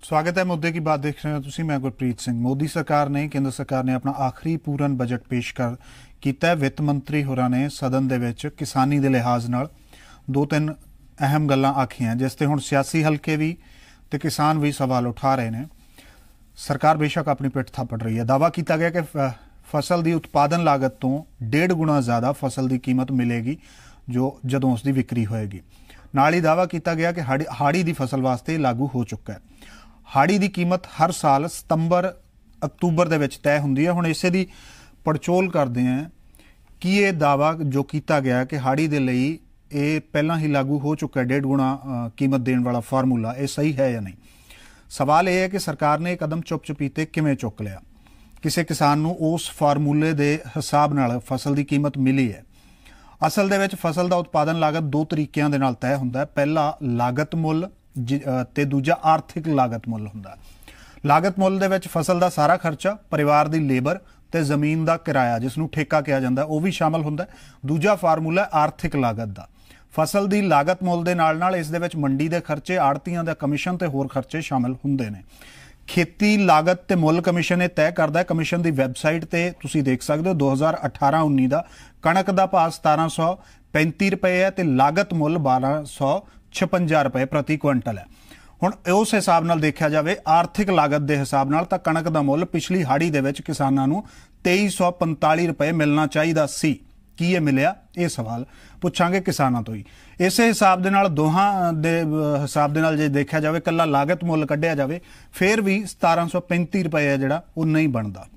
स्वागत है। मुद्दे की बात देख रहे हो तुसी, मैं गुरप्रीत सिंह। मोदी सरकार ने, केंद्र सरकार ने अपना आखिरी पूरन बजट पेश किया। वित्त मंत्री होरां ने सदन दे विच किसानी दे लिहाज नाल दो तीन अहम गल्लां आखियां, जिस ते हुण सियासी हलके भी ते किसान भी सवाल उठा रहे हैं। सरकार बेशक अपनी पिठ थपड़ रही है। दावा किया गया कि फसल की उत्पादन लागत तो 1.5 गुणा ज़्यादा फसल की कीमत मिलेगी जदों उसकी विक्री होएगी। नाल ही दावा किया गया कि हाड़ी की फसल वास्ते लागू हो चुका है। हाड़ी की कीमत हर साल सितंबर अक्तूबर के तय होंदी है। हुण इसे दी पड़चोल करते हैं कि ये दावा जो किया गया कि हाड़ी के लिए ये पहला ही लागू हो चुका है, 1.5 गुणा कीमत देने वाला फार्मूला, ये सही है या नहीं। सवाल यह है कि सरकार ने कदम चुप चपीते किवें चुक लिया। किसी किसान नूं उस फार्मूले के हिसाब नाल फसल की कीमत मिली है। असल दे विच फसल का उत्पादन लागत दो तरीकों के नाल तय हुंदा है। पहला लागत मुल ते दूजा आर्थिक लागत मुल हुंदा है। लागत मुल दे विच फसल का सारा खर्चा, परिवार की लेबर ते जमीन का किराया जिसनूं ठेका कहा जाता है, वह भी शामिल हुंदा है। दूजा फार्मूला आर्थिक लागत का। फसल की लागत मुल दे नाल नाल इस दे विच मंडी के खर्चे, आड़तियां दा कमीशन ते होर खर्चे शामिल हुंदे ने। खेती लागत ते मुल कमीशन ये तय करता है। कमीशन की वैबसाइट ते तुसीं देख सकते हो 2018-19 का कणक का भाव 1735 रुपए है ते लागत मुल 1256 रुपए प्रति क्विंटल है। हुण उस हिसाब नाल देखा जाए आर्थिक लागत के हिसाब नाल तां कणक का मुल पिछली हाड़ी दे विच किसानां नूं 2345 रुपए मिलना चाहिए सी। की ये मिलिया, ये सवाल पुछांगे किसानां तो ही। इस हिसाब दे नाल दोहां दे हिसाब दे नाल जे देखा जाए कल्ला लागत मुल कढ़िया जाए फिर भी 1735 रुपए है जिहड़ा वो नहीं बनता।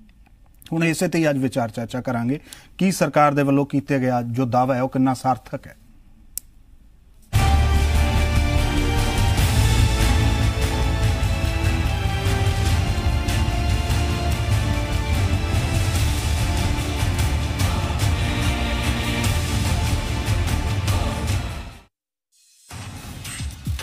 हुण इसे ते अज विचार चर्चा करांगे कि सरकार दे वल्लों कीते गया जो दावा है वो कितना सार्थक है।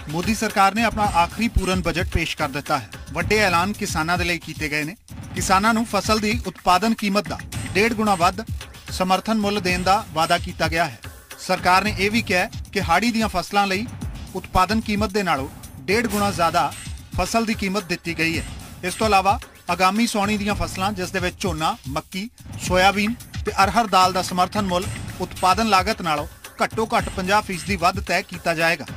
मोदी सरकार ने अपना आखिरी पूरन बजट पेश कर दिता है। वड्डे ऐलान किसानां दे लई कीते गए ने। किसानां नूं फसल की उत्पादन कीमत का 1.5 गुणा वध समर्थन मुल देण दा वादा किया गया है। सरकार ने यह भी कहा है कि हाड़ी दीआं फसलां लई उत्पादन कीमत दे नालों 1.5 गुणा ज़्यादा फसल की कीमत दी गई है। इस तो इलावा आगामी सौणी दीआं फसलां जिस दे विच झोना, मक्की, सोयाबीन ते अरहर दाल का समर्थन मुल उत्पादन लागत नालों घट्टो घट्ट 50% वध तय किया जाएगा।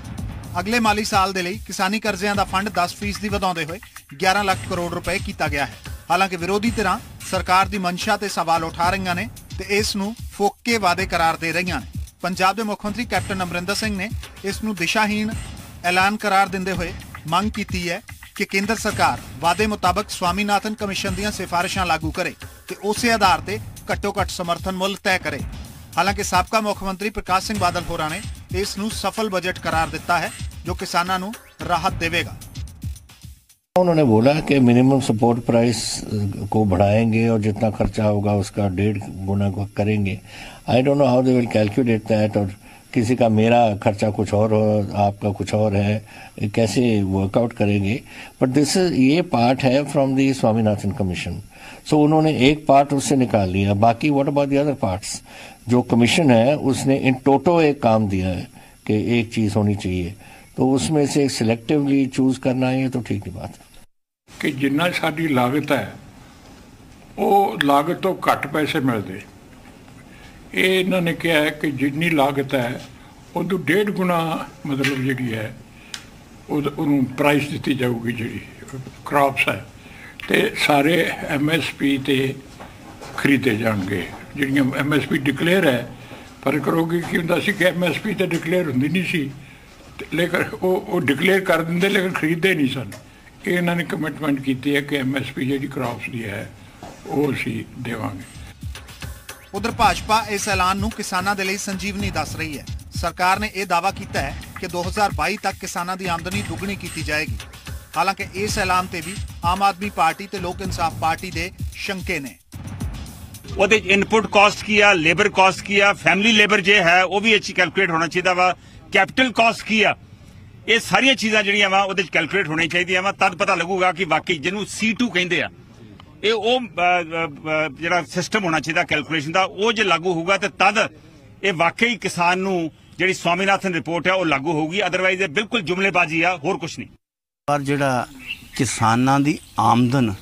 अगले माली साल के लिए किसानी कर्जियां का फंड 10% वधाउंदे हुए 11 लाख करोड़ रुपए किया गया है। हालांकि विरोधी धिरां सरकार की मंशा ते सवाल उठा रही ने ते इस नूं फोके वादे करार दे रही ने। पंजाब के मुख्यमंत्री कैप्टन अमरिंदर सिंह ने इस नूं दिशाहीन ऐलान करार देंदे हुए मंग की है कि केंद्र सरकार वादे मुताबक स्वामीनाथन कमीशन दीआं सिफारिशां लागू करे ते उसे आधार ते घट्टो घट्ट समर्थन मुल तय करे। हालांकि साबका मुख्यमंत्री प्रकाश सिंह बादल होरां ने इस नूं सफल बजट करार दिता है जो किसानां नूं राहत देवेगा। उन्होंने बोला कि मिनिमम सपोर्ट प्राइस को बढ़ाएंगे और जितना खर्चा होगा उसका 1.5 गुना करेंगे। I don't know how they will calculate that, और किसी का मेरा खर्चा कुछ और हो, आपका कुछ और है, कैसे वर्कआउट करेंगे। बट दिस ये पार्ट है फ्रॉम दी स्वामीनाथन कमीशन। सो उन्होंने एक पार्ट उससे निकाल लिया, बाकी what about the other parts. जो कमीशन है उसने इन टोटो एक काम दिया है कि एक चीज होनी चाहिए, तो उसमें से एक सिलेक्टिवली चूज करना है, तो ठीक नहीं बात है कि जिन्ना साडी लागत है वो लागत तो घट पैसे मिलते। ये इन्होंने कहा है कि जिन्नी लागत है उदों 1.5 गुणा मतलब जी है उन्होंने प्राइस दी जाऊगी। जी क्रॉप्स है तो सारे MSP ते खरीदे जाएंगे। जिहड़ियां MSP डिकलेयर है, पर करोगे कि हुंदा सी कि MSP तो डिकलेयर हुंदी नहीं सी, लेकिन वो डिकलेयर कर देंगे लेकिन खरीदते नहीं सन। ये इन्होंने कमिटमेंट की है कि MSP जी क्रॉप्स की है वो असी देवांगे। उधर भाजपा इस ऐलान नूं किसानां दे लई संजीवनी दस रही है। सरकार ने यह दावा किया है कि 2022 तक किसानां दी आमदनी दुगनी की जाएगी। हालांकि इस ऐलान ते भी आम आदमी पार्टी ते लोक इंसाफ पार्टी दे शंके ने। ਉਹਦੇ ਇਨਪੁਟ ਕਾਸਟ ਕੀ ਆ, ਲੇਬਰ ਕਾਸਟ ਕੀ ਆ, ਫੈਮਿਲੀ ਲੇਬਰ ਜੇ ਹੈ ਉਹ ਵੀ ਅੱਛੀ ਕੈਲਕੂਲੇਟ ਹੋਣਾ ਚਾਹੀਦਾ ਵਾ, ਕੈਪੀਟਲ ਕਾਸਟ ਕੀ ਆ, ਇਹ ਸਾਰੀਆਂ ਚੀਜ਼ਾਂ ਜਿਹੜੀਆਂ ਵਾ ਉਹਦੇ ਚ ਕੈਲਕੂਲੇਟ ਹੋਣੀ ਚਾਹੀਦੀਆਂ ਵਾ। ਤਦ ਪਤਾ ਲੱਗੂਗਾ ਕਿ ਵਾਕਈ ਜਿਹਨੂੰ C2 ਕਹਿੰਦੇ ਆ ਇਹ ਉਹ ਜਿਹੜਾ ਸਿਸਟਮ ਹੋਣਾ ਚਾਹੀਦਾ ਕੈਲਕੂਲੇਸ਼ਨ ਦਾ, ਉਹ ਜੇ ਲਾਗੂ ਹੋਊਗਾ ਤੇ ਤਦ ਇਹ ਵਾਕਈ ਕਿਸਾਨ ਨੂੰ ਜਿਹੜੀ स्वामीनाथन रिपोर्ट है वो लागू होगी, अदरवाइज बिल्कुल जुमलेबाजी है, होर कुछ नहीं। और जिहड़ा ਕਿਸਾਨਾਂ ਦੀ ਆਮਦਨ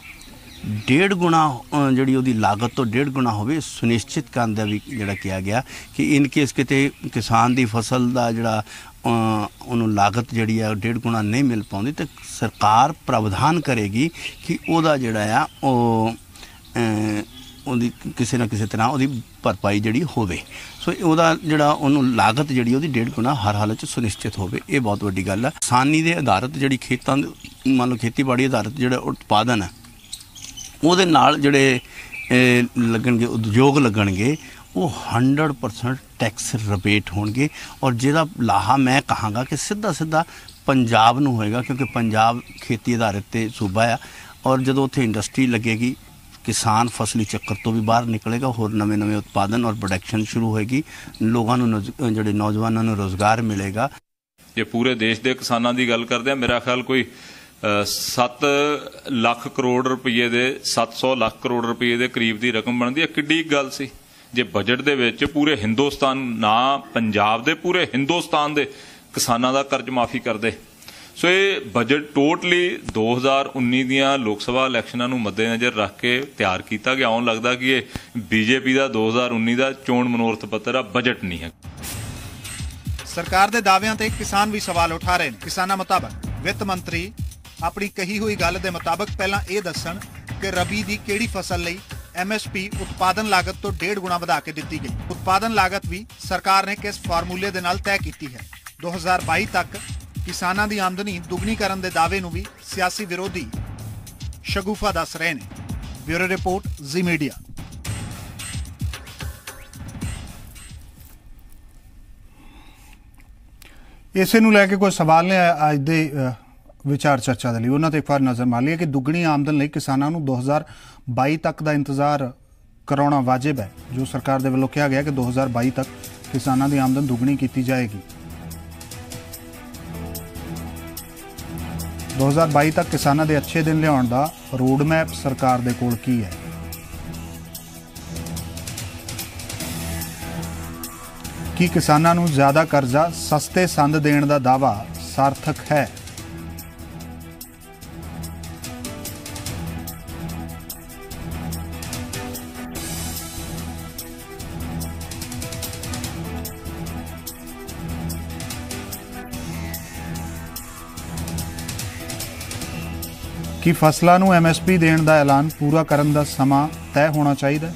1.5 ਗੁਣਾ ਜਿਹੜੀ ਉਹਦੀ ਲਾਗਤ ਤੋਂ 1.5 ਗੁਣਾ ਹੋਵੇ ਸੁਨਿਸ਼ਚਿਤ ਕਰਨ ਦਾ ਵੀ ਜਿਹੜਾ ਕਿਹਾ ਗਿਆ ਕਿ ਇਨ ਕੇਸ ਕਿਤੇ ਕਿਸਾਨ ਦੀ ਫਸਲ ਦਾ ਜਿਹੜਾ ਉਹਨੂੰ ਲਾਗਤ ਜਿਹੜੀ ਆ 1.5 ਗੁਣਾ ਨਹੀਂ ਮਿਲ ਪਾਉਂਦੀ ਤੇ ਸਰਕਾਰ ਪ੍ਰਾਵਧਾਨ ਕਰੇਗੀ ਕਿ ਉਹਦਾ ਜਿਹੜਾ ਆ ਉਹ ਉਹਦੀ ਕਿਸੇ ਨਾ ਕਿਸੇ ਤਰ੍ਹਾਂ ਉਹਦੀ ਭਰਪਾਈ ਜਿਹੜੀ ਹੋਵੇ। ਸੋ ਉਹਦਾ ਜਿਹੜਾ ਉਹਨੂੰ ਲਾਗਤ ਜਿਹੜੀ ਉਹਦੀ 1.5 ਗੁਣਾ ਹਰ ਹਾਲਤ 'ਚ ਸੁਨਿਸ਼ਚਿਤ ਹੋਵੇ। ਇਹ ਬਹੁਤ ਵੱਡੀ ਗੱਲ ਹੈ। ਕਿਸਾਨੀ ਦੇ ਆਧਾਰਿਤ ਜਿਹੜੀ ਖੇਤਾਂ ਮੰਨ ਲਓ ਖੇਤੀਬਾੜੀ ਆਧਾਰਿਤ ਜਿਹੜਾ ਉਤਪਾਦਨ ਹੈ ਉਹਦੇ ਨਾਲ ਜਿਹੜੇ ਲੱਗਣਗੇ ਉਦਯੋਗ ਲੱਗਣਗੇ ਉਹ 100% ਟੈਕਸ ਰਿਬੇਟ ਹੋਣਗੇ ਔਰ ਜਿਹਦਾ ਲਾਹਾ ਮੈਂ ਕਹਾਂਗਾ ਕਿ ਸਿੱਧਾ ਪੰਜਾਬ ਨੂੰ ਹੋਏਗਾ ਕਿਉਂਕਿ ਪੰਜਾਬ ਖੇਤੀ ਆਧਾਰਿਤ ਤੇ ਸੂਬਾ ਆ ਔਰ ਜਦੋਂ ਉੱਥੇ ਇੰਡਸਟਰੀ ਲੱਗੇਗੀ ਕਿਸਾਨ ਫਸਲੀ ਚੱਕਰ ਤੋਂ ਵੀ ਬਾਹਰ ਨਿਕਲੇਗਾ ਹੋਰ ਨਵੇਂ ਉਤਪਾਦਨ ਔਰ ਪ੍ਰੋਡਕਸ਼ਨ ਸ਼ੁਰੂ ਹੋਏਗੀ ਲੋਕਾਂ ਨੂੰ ਜਿਹੜੇ ਨੌਜਵਾਨਾਂ ਨੂੰ ਰੋਜ਼ਗਾਰ ਮਿਲੇਗਾ। ਜੇ ਪੂਰੇ ਦੇਸ਼ ਦੇ ਕਿਸਾਨਾਂ ਦੀ ਗੱਲ ਕਰਦੇ ਆ ਮੇਰਾ ਖਿਆਲ ਕੋਈ 7 ਲੱਖ ਕਰੋੜ ਰੁਪਏ ਦੇ 700 ਲੱਖ ਕਰੋੜ ਰੁਪਏ ਦੇ ਕਰੀਬ ਦੀ ਰਕਮ ਬਣਦੀ ਹੈ। ਕਿੱਡੀ ਗੱਲ ਸੀ ਜੇ ਬਜਟ ਦੇ ਵਿੱਚ ਪੂਰੇ ਹਿੰਦੁਸਤਾਨ ਨਾ ਪੰਜਾਬ ਦੇ ਪੂਰੇ ਹਿੰਦੁਸਤਾਨ ਦੇ ਕਿਸਾਨਾਂ ਦਾ ਕਰਜ਼ ਮਾਫੀ ਕਰਦੇ। ਸੋ ਇਹ ਬਜਟ ਟੋਟਲੀ 2019 ਦੀਆਂ ਲੋਕ ਸਭਾ ਇਲੈਕਸ਼ਨਾਂ ਨੂੰ ਮੱਦੇਨਜ਼ਰ ਰੱਖ ਕੇ ਤਿਆਰ ਕੀਤਾ ਗਿਆ। ਆਉਣ ਲੱਗਦਾ ਕਿ ਇਹ ਬੀਜੇਪੀ ਦਾ 2019 ਦਾ ਚੋਣ ਮਨੋਰਥ ਪੱਤਰ ਆ, ਬਜਟ ਨਹੀਂ ਹੈ। ਸਰਕਾਰ ਦੇ ਦਾਅਵਿਆਂ ਤੇ ਕਿਸਾਨ ਵੀ ਸਵਾਲ ਉਠਾ ਰਹੇ ਨੇ। ਕਿਸਾਨਾਂ ਮੁਤਾਬਕ ਵਿੱਤ ਮੰਤਰੀ ਆਪਣੀ ਕਹੀ ਹੋਈ ਗੱਲ ਦੇ ਮੁਤਾਬਕ ਪਹਿਲਾਂ ਇਹ ਦੱਸਣ ਕਿ ਰਬੀ ਦੀ ਕਿਹੜੀ ਫਸਲ ਲਈ MSP ਉਤਪਾਦਨ ਲਾਗਤ ਤੋਂ 1.5 ਗੁਣਾ ਵਧਾ ਕੇ ਦਿੱਤੀ ਗਈ। ਉਤਪਾਦਨ ਲਾਗਤ ਵੀ ਸਰਕਾਰ ਨੇ ਕਿਸ ਫਾਰਮੂਲੇ ਦੇ ਨਾਲ ਤੈਅ ਕੀਤੀ ਹੈ। 2022 ਤੱਕ ਕਿਸਾਨਾਂ ਦੀ ਆਮਦਨੀ ਦੁੱਗਣੀ ਕਰਨ ਦੇ ਦਾਅਵੇ ਨੂੰ ਵੀ ਸਿਆਸੀ ਵਿਰੋਧੀ ਸ਼ਗੂਫਾ ਦੱਸ ਰਹੇ ਨੇ। ਬਿਊਰੋ ਰਿਪੋਰਟ ਜ਼ੀ ਮੀਡੀਆ। ਇਸੇ ਨੂੰ ਲੈ ਕੇ ਕੋਈ ਸਵਾਲ ਨੇ ਅੱਜ ਦੇ ਵਿਚਾਰ ਚਰਚਾ ਦੇ ਲਈ ਉਹਨਾਂ ਤੇ ਇੱਕ ਵਾਰ ਨਜ਼ਰ ਮਾਰ ਲਈਏ ਕਿ ਦੁੱਗਣੀ ਆਮਦਨ ਲਈ ਕਿਸਾਨਾਂ ਨੂੰ 2022 ਤੱਕ ਦਾ ਇੰਤਜ਼ਾਰ ਕਰਾਉਣਾ ਵਾਜਿਬ ਹੈ। ਜੋ ਸਰਕਾਰ ਦੇ ਵੱਲੋਂ ਕਿਹਾ ਗਿਆ ਕਿ 2022 ਤੱਕ ਕਿਸਾਨਾਂ ਦੀ ਆਮਦਨ ਦੁੱਗਣੀ ਕੀਤੀ ਜਾਏਗੀ। 2022 ਤੱਕ ਕਿਸਾਨਾਂ ਦੇ ਅੱਛੇ ਦਿਨ ਲਿਆਉਣ ਦਾ ਰੋਡ ਮੈਪ ਸਰਕਾਰ ਦੇ ਕੋਲ ਕੀ ਹੈ? ਕੀ ਕਿਸਾਨਾਂ ਨੂੰ ਜ਼ਿਆਦਾ ਕਰਜ਼ਾ ਸਸਤੇ ਸੰਦ ਦੇਣ ਦਾ ਦਾਅਵਾ ਸਾਰਥਕ ਹੈ? ਕੀ ਫਸਲਾਂ ਨੂੰ MSP ਦੇਣ ਦਾ ਐਲਾਨ ਪੂਰਾ ਕਰਨ ਦਾ ਸਮਾਂ ਤੈਅ ਹੋਣਾ ਚਾਹੀਦਾ?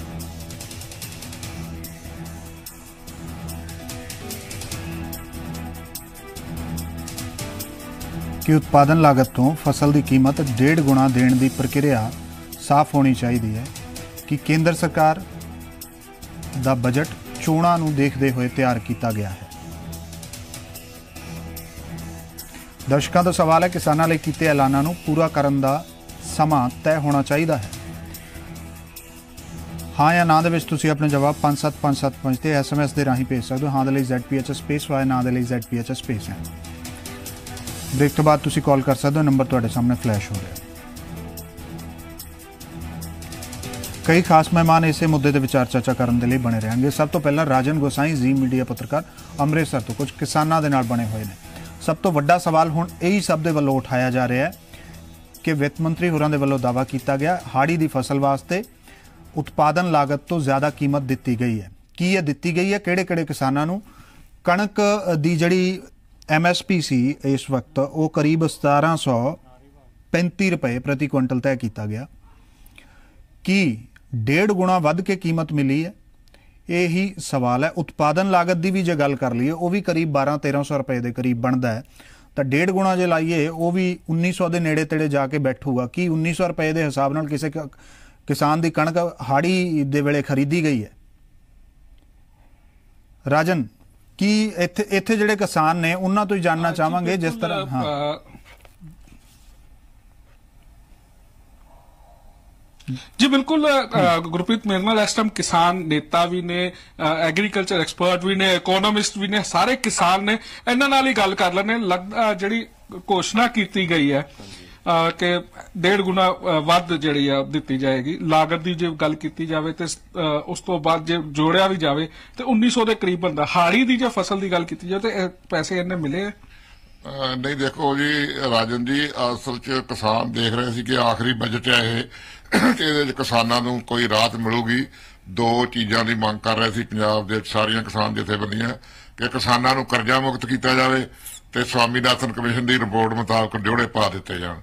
ਕਿ ਉਤਪਾਦਨ ਲਾਗਤ ਤੋਂ ਫਸਲ ਦੀ ਕੀਮਤ 1.5 ਗੁਣਾ ਦੇਣ ਦੀ ਪ੍ਰਕਿਰਿਆ ਸਾਫ਼ ਹੋਣੀ ਚਾਹੀਦੀ ਹੈ। ਕਿ ਕੇਂਦਰ ਸਰਕਾਰ ਦਾ ਬਜਟ ਚੋਣਾਂ ਨੂੰ ਦੇਖਦੇ ਹੋਏ ਤਿਆਰ ਕੀਤਾ ਗਿਆ ਹੈ। ਦਰਸ਼ਕਾਂ ਦਾ ਸਵਾਲ ਹੈ ਕਿਸਾਨਾਂ ਲਈ ਕੀਤੇ ਐਲਾਨਾਂ ਨੂੰ ਪੂਰਾ ਕਰਨ ਦਾ ਸਮਾਂ ਤੈਅ ਹੋਣਾ ਚਾਹੀਦਾ ਹੈ। ਹਾਂ ਜਾਂ ਨਾ ਦੇ ਵਿੱਚ ਤੁਸੀਂ ਆਪਣੇ ਜਵਾਬ 57575 ਤੇ SMS ਦੇ ਰਾਹੀਂ ਭੇਜ ਸਕਦੇ ਹੋ। ਹਾਂ ਦੇ ਲਈ ZPHS ਸਪੇਸ ਵਾਏ, ਨਾ ਦੇ ਲਈ ZPHS ਸਪੇਸ ਹੈ। ਬ੍ਰੇਕ ਤੋਂ ਬਾਅਦ ਤੁਸੀਂ ਕਾਲ ਕਰ ਸਕਦੇ ਹੋ। ਨੰਬਰ ਤੁਹਾਡੇ ਸਾਹਮਣੇ ਫਲੈਸ਼ ਹੋ ਰਿਹਾ। ਕਈ ਖਾਸ ਮਹਿਮਾਨ ਇਸੇ ਮੁੱਦੇ ਤੇ ਵਿਚਾਰ ਚਰਚਾ ਕਰਨ ਦੇ ਲਈ ਬਣੇ ਰਹਿਣਗੇ। ਸਭ ਤੋਂ ਪਹਿਲਾਂ ਰਾਜਨ ਗੋਸਾਈ ਜ਼ੀ ਮੀਡੀਆ ਪੱਤਰਕਾਰ ਅੰਮ੍ਰਿਤਸਰ ਤੋਂ ਕੁਝ ਕਿਸਾਨਾਂ ਦੇ ਨਾਲ ਬਣੇ ਹੋਏ ਨੇ। ਸਭ ਤੋਂ ਵੱਡਾ ਸਵਾਲ ਹੁਣ ਇਹੀ ਸਭ ਦੇ ਵੱਲੋਂ ਉਠਾਇਆ ਜਾ ਰਿਹਾ ਹੈ ਕਿ ਵਿੱਤ ਮੰਤਰੀ ਹੋਰਾਂ ਦੇ ਵੱਲੋਂ ਦਾਅਵਾ ਕੀਤਾ ਗਿਆ ਹਾੜੀ ਦੀ ਫਸਲ ਵਾਸਤੇ ਉਤਪਾਦਨ ਲਾਗਤ ਤੋਂ ਜ਼ਿਆਦਾ ਕੀਮਤ ਦਿੱਤੀ ਗਈ ਹੈ। ਕੀ ਇਹ ਦਿੱਤੀ ਗਈ ਹੈ? ਕਿਹੜੇ ਕਿਸਾਨਾਂ ਨੂੰ? ਕਣਕ ਦੀ ਜਿਹੜੀ MSP ਸੀ ਇਸ ਵਕਤ ਉਹ ਕਰੀਬ 1735 ਰੁਪਏ ਪ੍ਰਤੀ ਕੁਇੰਟਲ ਤੈਅ ਕੀਤਾ ਗਿਆ। ਕੀ 1.5 ਗੁਣਾ ਵੱਧ ਕੇ ਕੀਮਤ ਮਿਲੀ ਹੈ? ਇਹੀ ਸਵਾਲ ਹੈ। ਉਤਪਾਦਨ ਲਾਗਤ ਦੀ ਵੀ ਜੇ ਗੱਲ ਕਰ ਲਈਏ ਉਹ ਵੀ ਕਰੀਬ 1200-1300 ਰੁਪਏ ਦੇ ਕਰੀਬ ਬਣਦਾ ਹੈ ਤਾਂ 1.5 ਗੁਣਾ ਜੇ ਲਾਈਏ ਉਹ ਵੀ 1900 ਦੇ ਨੇੜੇ ਤੇੜੇ ਜਾ ਕੇ ਬੈਠੂਗਾ। ਕੀ 1900 ਰੁਪਏ ਦੇ ਹਿਸਾਬ ਨਾਲ ਕਿਸੇ ਕਿਸਾਨ ਦੀ ਕਣਕ ਹਾੜੀ ਦੇ ਵੇਲੇ ਖਰੀਦੀ ਗਈ ਹੈ? ਰਾਜਨ, ਕੀ ਇੱਥੇ ਜਿਹੜੇ ਕਿਸਾਨ ਨੇ ਉਹਨਾਂ ਤੋਂ ਹੀ ਜਾਣਨਾ ਚਾਹਾਂਗੇ ਜਿਸ ਤਰ੍ਹਾਂ जी बिल्कुल गुरप्रीत मेरे नाल इस टाइम किसान नेता भी ने, एग्रीकल्चर एक्सपर्ट भी ने, इकोनॉमिस्ट भी ने, सारे किसान ने। इन्हां नाल ही गल कर लैने। जिहड़ी घोषणा की गई है कि 1.5 गुना वध जिहड़ी आ दित्ती जाएगी लागत की, जे गल की जाए तो उस तो बाद जे जोड़िया भी जाए तो 1900 के करीब बनता। हाड़ी की जो फसल की गल की जाए तो पैसे इन्ने मिले? नहीं देखो जी राजन जी, असल च किसान देख रहे सी कि आखिरी बजट है ਇਹ ਇਹਦੇ ਚ ਕਿਸਾਨਾਂ ਨੂੰ ਕੋਈ ਰਾਹਤ ਮਿਲੂਗੀ। ਦੋ ਚੀਜ਼ਾਂ ਦੀ ਮੰਗ ਕਰ ਰਹੇ ਸੀ ਪੰਜਾਬ ਦੇ ਸਾਰੀਆਂ ਕਿਸਾਨ ਜਥੇਬੰਦੀਆਂ ਕਿ ਕਿਸਾਨਾਂ ਨੂੰ ਕਰਜ਼ਾ ਮੁਕਤ ਕੀਤਾ ਜਾਵੇ ਤੇ ਸਵਾਮੀਨਾਥਨ ਕਮਿਸ਼ਨ ਦੀ ਰਿਪੋਰਟ ਮੁਤਾਬਕ ਜੋੜੇ ਪਾ ਦਿੱਤੇ ਜਾਣ।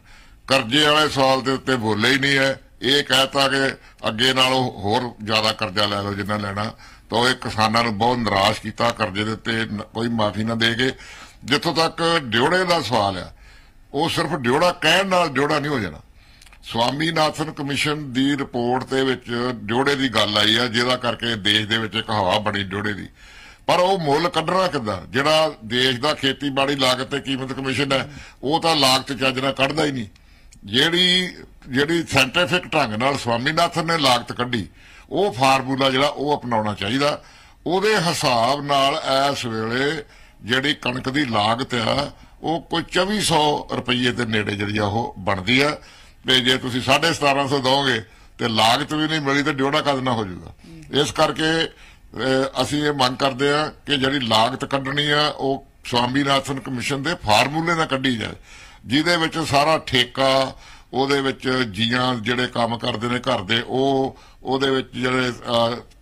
ਕਰਜ਼ੇ ਵਾਲੇ ਸਵਾਲ ਦੇ ਉੱਤੇ ਬੋਲੇ ਹੀ ਨਹੀਂ ਹੈ। ਇਹ ਕਹਿਤਾ ਕਿ ਅੱਗੇ ਨਾਲੋਂ ਹੋਰ ਜ਼ਿਆਦਾ ਕਰਜ਼ਾ ਲੈ ਲਓ ਜਿੰਨਾ ਲੈਣਾ, ਤਾਂ ਇਹ ਕਿਸਾਨਾਂ ਨੂੰ ਬਹੁਤ ਨਿਰਾਸ਼ ਕੀਤਾ। ਕਰਜ਼ੇ ਦੇ ਉੱਤੇ ਕੋਈ ਮਾਫੀ ਨਾ ਦੇ ਕੇ, ਜਿੱਥੋਂ ਤੱਕ ਡਿਓੜੇ ਦਾ ਸਵਾਲ ਆ, ਉਹ ਸਿਰਫ ਡਿਓੜਾ ਕਹਿਣ ਨਾਲ ਡਿਓੜਾ ਨਹੀਂ ਹੋ ਜਾਣਾ। ਸਵਾਮੀਨਾਥਨ ਕਮਿਸ਼ਨ ਦੀ ਰਿਪੋਰਟ ਦੇ ਵਿੱਚ ਡਿਓੜੇ ਦੀ ਗੱਲ ਆਈ ਆ, ਜਿਹਦਾ ਕਰਕੇ ਦੇਸ਼ ਦੇ ਵਿੱਚ ਇੱਕ ਹਵਾ ਬਣੀ ਡਿਓੜੇ ਦੀ। ਪਰ ਉਹ ਮੁੱਲ ਕੱਢਣਾ ਕਿੱਦਾਂ? ਜਿਹੜਾ ਦੇਸ਼ ਦਾ ਖੇਤੀਬਾੜੀ ਲਾਗਤ ਤੇ ਕੀਮਤ ਕਮਿਸ਼ਨ ਹੈ, ਉਹ ਤਾਂ ਲਾਗਤ ਚੱਜ ਨਾਲ ਕੱਢਦਾ ਹੀ ਨਹੀਂ। ਜਿਹੜੀ ਸਾਇੰਟੀਫਿਕ ਢੰਗ ਨਾਲ ਸਵਾਮੀਨਾਥਨ ਨੇ ਲਾਗਤ ਕੱਢੀ, ਉਹ ਫਾਰਮੂਲਾ ਜਿਹੜਾ ਉਹ ਅਪਣਾਉਣਾ ਚਾਹੀਦਾ। ਉਹਦੇ ਹਿਸਾਬ ਨਾਲ ਇਸ ਵੇਲੇ ਜਿਹੜੀ ਕਣਕ ਦੀ ਲਾਗਤ ਆ, ਉਹ ਕੋਈ 2400 ਰੁਪਏ ਦੇ ਨੇੜੇ ਜਿਹੜੀ ਆ ਉਹ ਬਣਦੀ ਆ। ਤੇ ਜੇ ਤੁਸੀਂ 1750 ਦੋਗੇ ਤੇ ਲਾਗਤ ਵੀ ਨਹੀਂ ਮਿਲੀ ਤੇ ਡਿਓੜਾ ਕਦ ਨਾ ਹੋ ਜਾਊਗਾ। ਇਸ ਕਰਕੇ ਅਸੀਂ ਇਹ ਮੰਗ ਕਰਦੇ ਆ ਕਿ ਜਿਹੜੀ ਲਾਗਤ ਕੱਢਣੀ ਆ ਉਹ ਸਵਾਮੀਨਾਥਨ ਕਮਿਸ਼ਨ ਦੇ ਫਾਰਮੂਲੇ ਨਾਲ ਕੱਢੀ ਜਾਏ, ਜਿਹਦੇ ਵਿੱਚ ਸਾਰਾ ਠੇਕਾ, ਉਹਦੇ ਵਿੱਚ ਜੀਆਂ ਜਿਹੜੇ ਕੰਮ ਕਰਦੇ ਨੇ ਘਰ ਦੇ, ਉਹਦੇ ਵਿੱਚ ਜਿਹੜੇ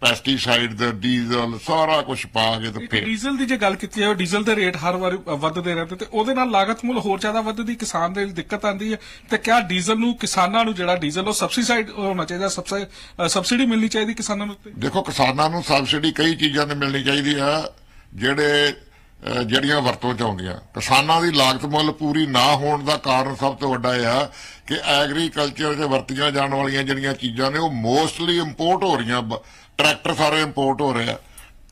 ਪੈਸਟੀਸਾਈਡ, ਡੀਜ਼ਲ, ਸਾਰਾ ਕੁਝ ਪਾ ਕੇ ਤੇ ਫਿਰ ਡੀਜ਼ਲ ਦੀ ਜੇ ਗੱਲ ਕੀਤੀ ਜਾਵੇ, ਡੀਜ਼ਲ ਦੇ ਰੇਟ ਹਰ ਵਾਰ ਵੱਧਦੇ ਰਹਿੰਦੇ ਤੇ ਉਹਦੇ ਨਾਲ ਲਾਗਤ ਮੁੱਲ ਹੋਰ ਜ਼ਿਆਦਾ ਵੱਧਦੀ, ਕਿਸਾਨ ਦੇ ਦਿੱਕਤ ਆਉਂਦੀ ਹੈ। ਤੇ ਕਿਆ ਡੀਜ਼ਲ ਨੂੰ ਕਿਸਾਨਾਂ ਨੂੰ ਜਿਹੜਾ ਡੀਜ਼ਲ ਉਹ ਸਬਸਿਡਾਈਡ ਹੋਣਾ ਚਾਹੀਦਾ, ਸਬਸਿਡੀ ਮਿਲਣੀ ਚਾਹੀਦੀ ਕਿਸਾਨਾਂ ਨੂੰ? ਦੇਖੋ ਕਿਸਾਨਾਂ ਨੂੰ ਸਬਸਿਡੀ ਕਈ ਚੀਜ਼ਾਂ ਤੇ ਮਿਲਣੀ ਚਾਹੀਦੀ ਆ ਜਿਹੜੀਆਂ ਵਰਤੋਂ ਚ ਆਉਂਦੀਆਂ। ਕਿਸਾਨਾਂ ਦੀ ਲਾਗਤ ਮੁੱਲ ਪੂਰੀ ਨਾ ਹੋਣ ਦਾ ਕਾਰਨ ਸਭ ਤੋਂ ਵੱਡਾ ਇਹ ਆ ਕਿ ਐਗਰੀਕਲਚਰ 'ਚ ਵਰਤੀਆਂ ਜਾਣ ਵਾਲੀਆਂ ਜਿਹੜੀਆਂ ਚੀਜ਼ਾਂ ਨੇ ਉਹ ਮੋਸਟਲੀ ਇੰਪੋਰਟ ਹੋ ਰਹੀਆਂ। ਟਰੈਕਟਰ ਸਾਰੇ ਇੰਪੋਰਟ ਹੋ ਰਹੇ ਆ।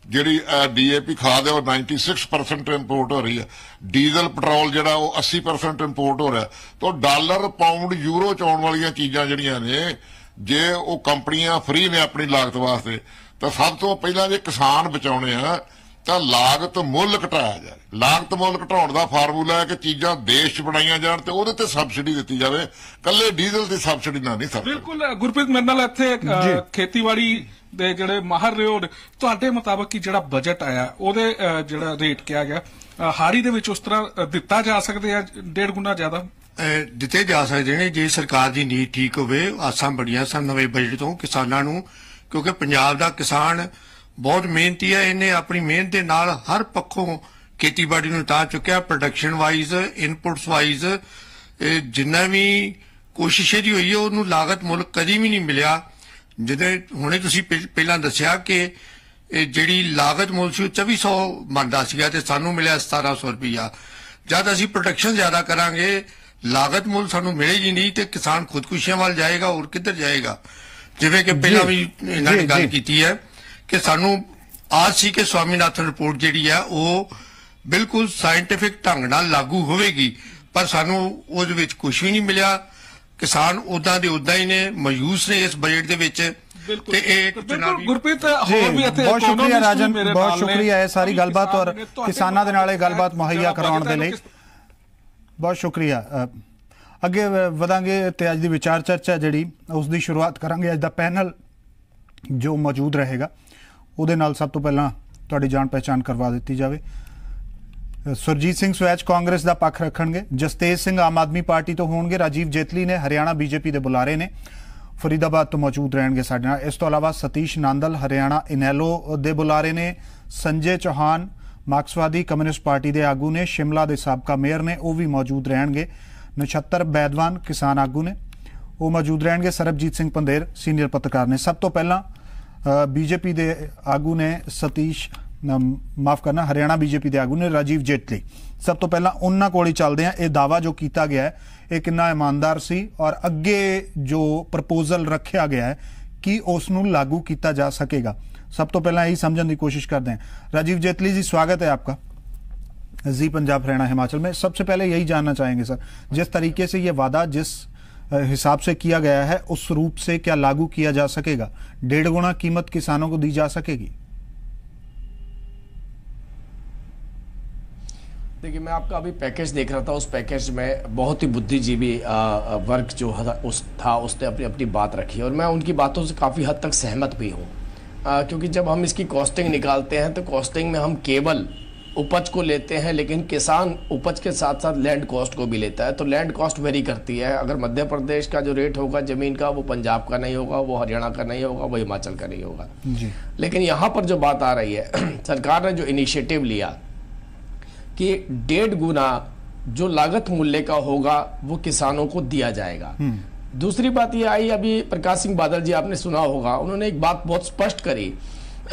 ਜਿਹੜੀ DAP ਖਾਦ ਹੈ ਉਹ 96% ਇੰਪੋਰਟ ਹੋ ਰਹੀ ਹੈ। ਡੀਜ਼ਲ ਪੈਟਰੋਲ ਜਿਹੜਾ ਉਹ 80% ਇੰਪੋਰਟ ਹੋ ਰਿਹਾ। ਤਾਂ ਡਾਲਰ, ਪਾਉਂਡ, ਯੂਰੋ 'ਚ ਆਉਣ ਵਾਲੀਆਂ ਚੀਜ਼ਾਂ ਜਿਹੜੀਆਂ ਨੇ, ਜੇ ਉਹ ਕੰਪਨੀਆਂ ਫ੍ਰੀ ਨੇ ਆਪਣੀ ਲਾਗਤ ਵਾਸਤੇ, ਤਾਂ ਸਭ ਤੋਂ ਪਹਿਲਾਂ ਜੇ ਕਿਸਾਨ ਬਚਾਉਣੇ ਆ ਤਾਂ ਲਾਗਤ ਮੁੱਲ ਘਟਾਇਆ ਜਾਏ। ਲਾਗਤ ਮੁੱਲ ਘਟਾਉਣ ਦਾ ਫਾਰਮੂਲਾ ਹੈ ਕਿ ਚੀਜ਼ਾਂ ਦੇਸ਼ 'ਚ ਬਣਾਈਆਂ ਜਾਣ ਤੇ ਉਹਦੇ ਤੇ ਸਬਸਿਡੀ ਦਿੱਤੀ ਜਾਵੇ, ਕੱਲੇ ਡੀਜ਼ਲ ਦੀ ਸਬਸਿਡੀ ਨਾਲ ਨਹੀਂ। ਬਿਲਕੁਲ ਗੁਰਪ੍ਰੀਤ, ਮੇਰੇ ਨਾਲ ਇੱਥੇ ਖੇਤੀਬਾੜੀ ਦੇ ਜਿਹੜੇ ਮਾਹਰ ਰਹੇ ਹੋ, ਤੁਹਾਡੇ ਮੁਤਾਬਕ ਕੀ ਜਿਹੜਾ ਬਜਟ ਆਇਆ ਉਹਦੇ ਜਿਹੜਾ ਰੇਟ ਕਿਹਾ ਗਿਆ, ਹਾੜੀ ਦੇ ਵਿੱਚ ਉਸ ਤਰ੍ਹਾਂ ਦਿੱਤਾ ਜਾ ਸਕਦੇ ਆ 1.5 ਗੁਣਾ ਜ਼ਿਆਦਾ ਦਿੱਤੇ ਜਾ ਸਕਦੇ ਨੇ ਜੇ ਸਰਕਾਰ ਦੀ ਨੀਤੀ ਠੀਕ ਹੋਵੇ। ਆਸਾਂ ਬੜੀਆਂ ਸਨ ਨਵੇਂ ਬਜਟ ਤੋਂ ਕਿਸਾਨਾਂ ਨੂੰ, ਕਿਉਂਕਿ ਪੰਜਾਬ ਦਾ ਕਿਸਾਨ ਬਹੁਤ ਮਿਹਨਤੀ ਹੈ। ਇਹਨੇ ਆਪਣੀ ਮਿਹਨਤ ਦੇ ਨਾਲ ਹਰ ਪੱਖੋਂ ਖੇਤੀਬਾੜੀ ਨੂੰ ਤਾਂ ਚੁੱਕਿਆ, ਪ੍ਰੋਡਕਸ਼ਨ ਵਾਈਜ਼, ਇਨਪੁਟਸ ਵਾਈਜ਼, ਜਿੰਨਾ ਵੀ ਕੋਸ਼ਿਸ਼ ਇਹਦੀ ਹੋਈ ਹੈ ਉਹਨੂੰ ਲਾਗਤ ਮੁੱਲ ਕਦੀ ਵੀ ਨਹੀਂ ਮਿਲਿਆ। ਜਿਵੇਂ ਹੁਣੇ ਤੁਸੀਂ ਪਹਿਲਾਂ ਦੱਸਿਆ ਕਿ ਜਿਹੜੀ ਲਾਗਤ ਮੁੱਲ ਸੀ ਉਹ 2400 ਬਣਦਾ ਸੀਗਾ ਤੇ ਸਾਨੂੰ ਮਿਲਿਆ 1700 ਰੁਪਇਆ। ਜਦ ਅਸੀਂ ਪ੍ਰੋਡਕਸ਼ਨ ਜ਼ਿਆਦਾ ਕਰਾਂਗੇ, ਲਾਗਤ ਮੁੱਲ ਸਾਨੂੰ ਮਿਲੇਗੀ ਨਹੀਂ ਤੇ ਕਿਸਾਨ ਖੁਦਕੁਸ਼ੀਆਂ ਵੱਲ ਜਾਏਗਾ, ਹੋਰ ਕਿੱਧਰ ਜਾਏਗਾ? ਜਿਵੇਂ ਕਿ ਪਹਿਲਾਂ ਵੀ ਇਹਨਾਂ ਨੇ ਗੱਲ ਕੀਤੀ ਹੈ ਕਿ ਸਾਨੂੰ ਆਸ ਸੀ ਕਿ ਸਵਾਮੀਨਾਥਨ ਰਿਪੋਰਟ ਜਿਹੜੀ ਆ ਉਹ ਬਿਲਕੁਲ ਸਾਇੰਟੀਫਿਕ ਢੰਗ ਨਾਲ ਲਾਗੂ ਹੋਵੇਗੀ, ਪਰ ਸਾਨੂੰ ਉਹਦੇ ਵਿੱਚ ਕੁਝ ਵੀ ਨਹੀਂ ਮਿਲਿਆ। ਕਿਸਾਨ ਉਦਾਂ ਦੇ ਉਦਾਂ ਹੀ ਨੇ, ਮਾਯੂਸ ਨੇ ਇਸ ਬਜਟ ਦੇ ਵਿੱਚ। ਤੇ ਇਹ ਗੁਰਪ੍ਰੀਤ ਹੋਰ ਵੀ ਇੱਥੇ ਬਹੁਤ ਸ਼ੁਕਰੀਆ ਰਾਜਨ, ਬਹੁਤ ਸ਼ੁਕਰੀਆ ਇਹ ਸਾਰੀ ਗੱਲਬਾਤ ਔਰ ਕਿਸਾਨਾਂ ਦੇ ਨਾਲ ਇਹ ਗੱਲਬਾਤ ਮੁਹੱਈਆ ਕਰਾਉਣ ਦੇ ਲਈ ਬਹੁਤ ਸ਼ੁਕਰੀਆ। ਅੱਗੇ ਵਧਾਂਗੇ ਤੇ ਅੱਜ ਦੀ ਵਿਚਾਰ ਚਰਚਾ ਜਿਹੜੀ ਉਸ ਦੀ ਸ਼ੁਰੂਆਤ ਕਰਾਂਗੇ। ਅੱਜ ਦਾ ਪੈਨਲ ਜੋ ਮੌਜੂਦ ਰਹੇਗਾ ਉਹਦੇ ਨਾਲ ਸਭ ਤੋਂ ਪਹਿਲਾਂ ਤੁਹਾਡੀ ਜਾਣ ਪਹਿਚਾਣ ਕਰਵਾ ਦਿੱਤੀ ਜਾਵੇ। ਸੁਰਜੀਤ ਸਿੰਘ ਸਵੈਚ ਕਾਂਗਰਸ ਦਾ ਪੱਖ ਰੱਖਣਗੇ, ਜਸਤੇਜ ਸਿੰਘ ਆਮ ਆਦਮੀ ਪਾਰਟੀ ਤੋਂ ਹੋਣਗੇ, ਰਾਜੀਵ ਜੇਤਲੀ ਨੇ ਹਰਿਆਣਾ BJP ਦੇ ਬੁਲਾਰੇ ਨੇ, ਫਰੀਦਾਬਾਦ ਤੋਂ ਮੌਜੂਦ ਰਹਿਣਗੇ ਸਾਡੇ ਨਾਲ। ਇਸ ਤੋਂ ਇਲਾਵਾ ਸਤੀਸ਼ ਨਾਂਦਲ ਹਰਿਆਣਾ ਇਨੈਲੋ ਦੇ ਬੁਲਾਰੇ ਨੇ, ਸੰਜੇ ਚੌਹਾਨ ਮਾਰਕਸਵਾਦੀ ਕਮਿਊਨਿਸਟ ਪਾਰਟੀ ਦੇ ਆਗੂ ਨੇ, ਸ਼ਿਮਲਾ ਦੇ ਸਾਬਕਾ ਮੇਅਰ ਨੇ, ਉਹ ਵੀ ਮੌਜੂਦ ਰਹਿਣਗੇ। ਨਛੱਤਰ ਬੈਦਵਾਨ ਕਿਸਾਨ ਆਗੂ ਨੇ, ਉਹ ਮੌਜੂਦ ਰਹਿਣਗੇ। ਸਰਬਜੀਤ ਸਿੰਘ ਪੰਧੇਰ ਸੀਨੀਅਰ ਪੱਤਰਕਾਰ ਨੇ। ਸਭ ਤੋਂ ਪਹਿਲਾਂ BJP ਦੇ ਆਗੂ ਨੇ ਸਤੀਸ਼, ਮਾਫ ਕਰਨਾ, ਹਰਿਆਣਾ BJP ਦੇ ਆਗੂ ਨੇ ਰਾਜੀਵ ਜੇਤਲੀ। ਸਭ ਤੋਂ ਪਹਿਲਾਂ ਉਹਨਾਂ ਕੋਲ ਹੀ ਚੱਲਦੇ ਆ। ਇਹ ਦਾਅਵਾ ਜੋ ਕੀਤਾ ਗਿਆ ਹੈ ਇਹ ਕਿੰਨਾ ਇਮਾਨਦਾਰ ਸੀ ਔਰ ਅੱਗੇ ਜੋ ਪ੍ਰਪੋਜ਼ਲ ਰੱਖਿਆ ਗਿਆ ਹੈ ਕਿ ਉਸ ਨੂੰ ਲਾਗੂ ਕੀਤਾ ਜਾ ਸकेगा? सब तो पहला यही समझने की कोशिश करते हैं। राजीव जेतली जी, स्वागत है आपका जी पंजाब हरियाणा हिमाचल में। सबसे पहले यही जानना चाहेंगे सर, जिस तरीके से ये वादा जिस हिसाब से किया गया है उस रूप से क्या लागू किया जा सकेगा? 1.5 गुना कीमत किसानों को दी जा सकेगी? देखिए, मैं आपका अभी पैकेज देख रहा था, उस पैकेज में बहुत ही बुद्धिजीवी वर्ग जो था उसने अपनी अपनी बात रखी और मैं उनकी बातों से काफ़ी हद तक सहमत भी हूँ, क्योंकि जब हम इसकी कॉस्टिंग निकालते हैं तो कॉस्टिंग में हम केवल उपज को लेते हैं, लेकिन किसान उपज के साथ साथ लैंड कॉस्ट को भी लेता है। तो लैंड कॉस्ट वेरी करती है। अगर मध्य प्रदेश का जो रेट होगा ज़मीन का, वो पंजाब का नहीं होगा, वो हरियाणा का नहीं होगा, वो हिमाचल का नहीं होगा जी। लेकिन यहाँ पर जो बात आ रही है, सरकार ने जो इनिशिएटिव लिया कि 1.5 गुना जो लागत मूल्य का होगा वो किसानों को दिया जाएगा। दूसरी बात ये आई, अभी प्रकाश सिंह बादल जी आपने सुना होगा, उन्होंने एक बात बहुत स्पष्ट करी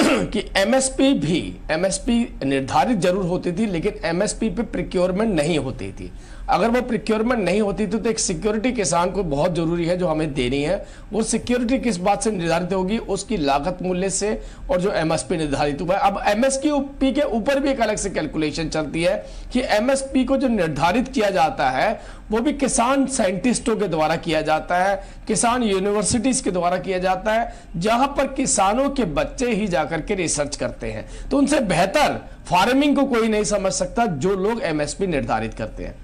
कि एमएसपी निर्धारित जरूर होती थी, लेकिन एमएसपी पे प्रिक्योरमेंट नहीं होती थी। अगर वो प्रिक्योरमेंट नहीं होती थी तो एक सिक्योरिटी किसान को बहुत जरूरी है जो हमें देनी है। वो सिक्योरिटी किस बात से निर्धारित होगी? उसकी लागत मूल्य से और जो एमएसपी निर्धारित हुआ है। अब एमएसपी के ऊपर भी एक अलग से कैलकुलेशन चलती है कि एमएसपी को जो निर्धारित किया जाता है वो भी किसान साइंटिस्टों के द्वारा किया जाता है, किसान यूनिवर्सिटीज के द्वारा किया जाता है, जहां पर किसानों के बच्चे ही जाकर के रिसर्च करते हैं। तो उनसे बेहतर फार्मिंग को कोई नहीं समझ सकता जो लोग एमएसपी निर्धारित करते हैं।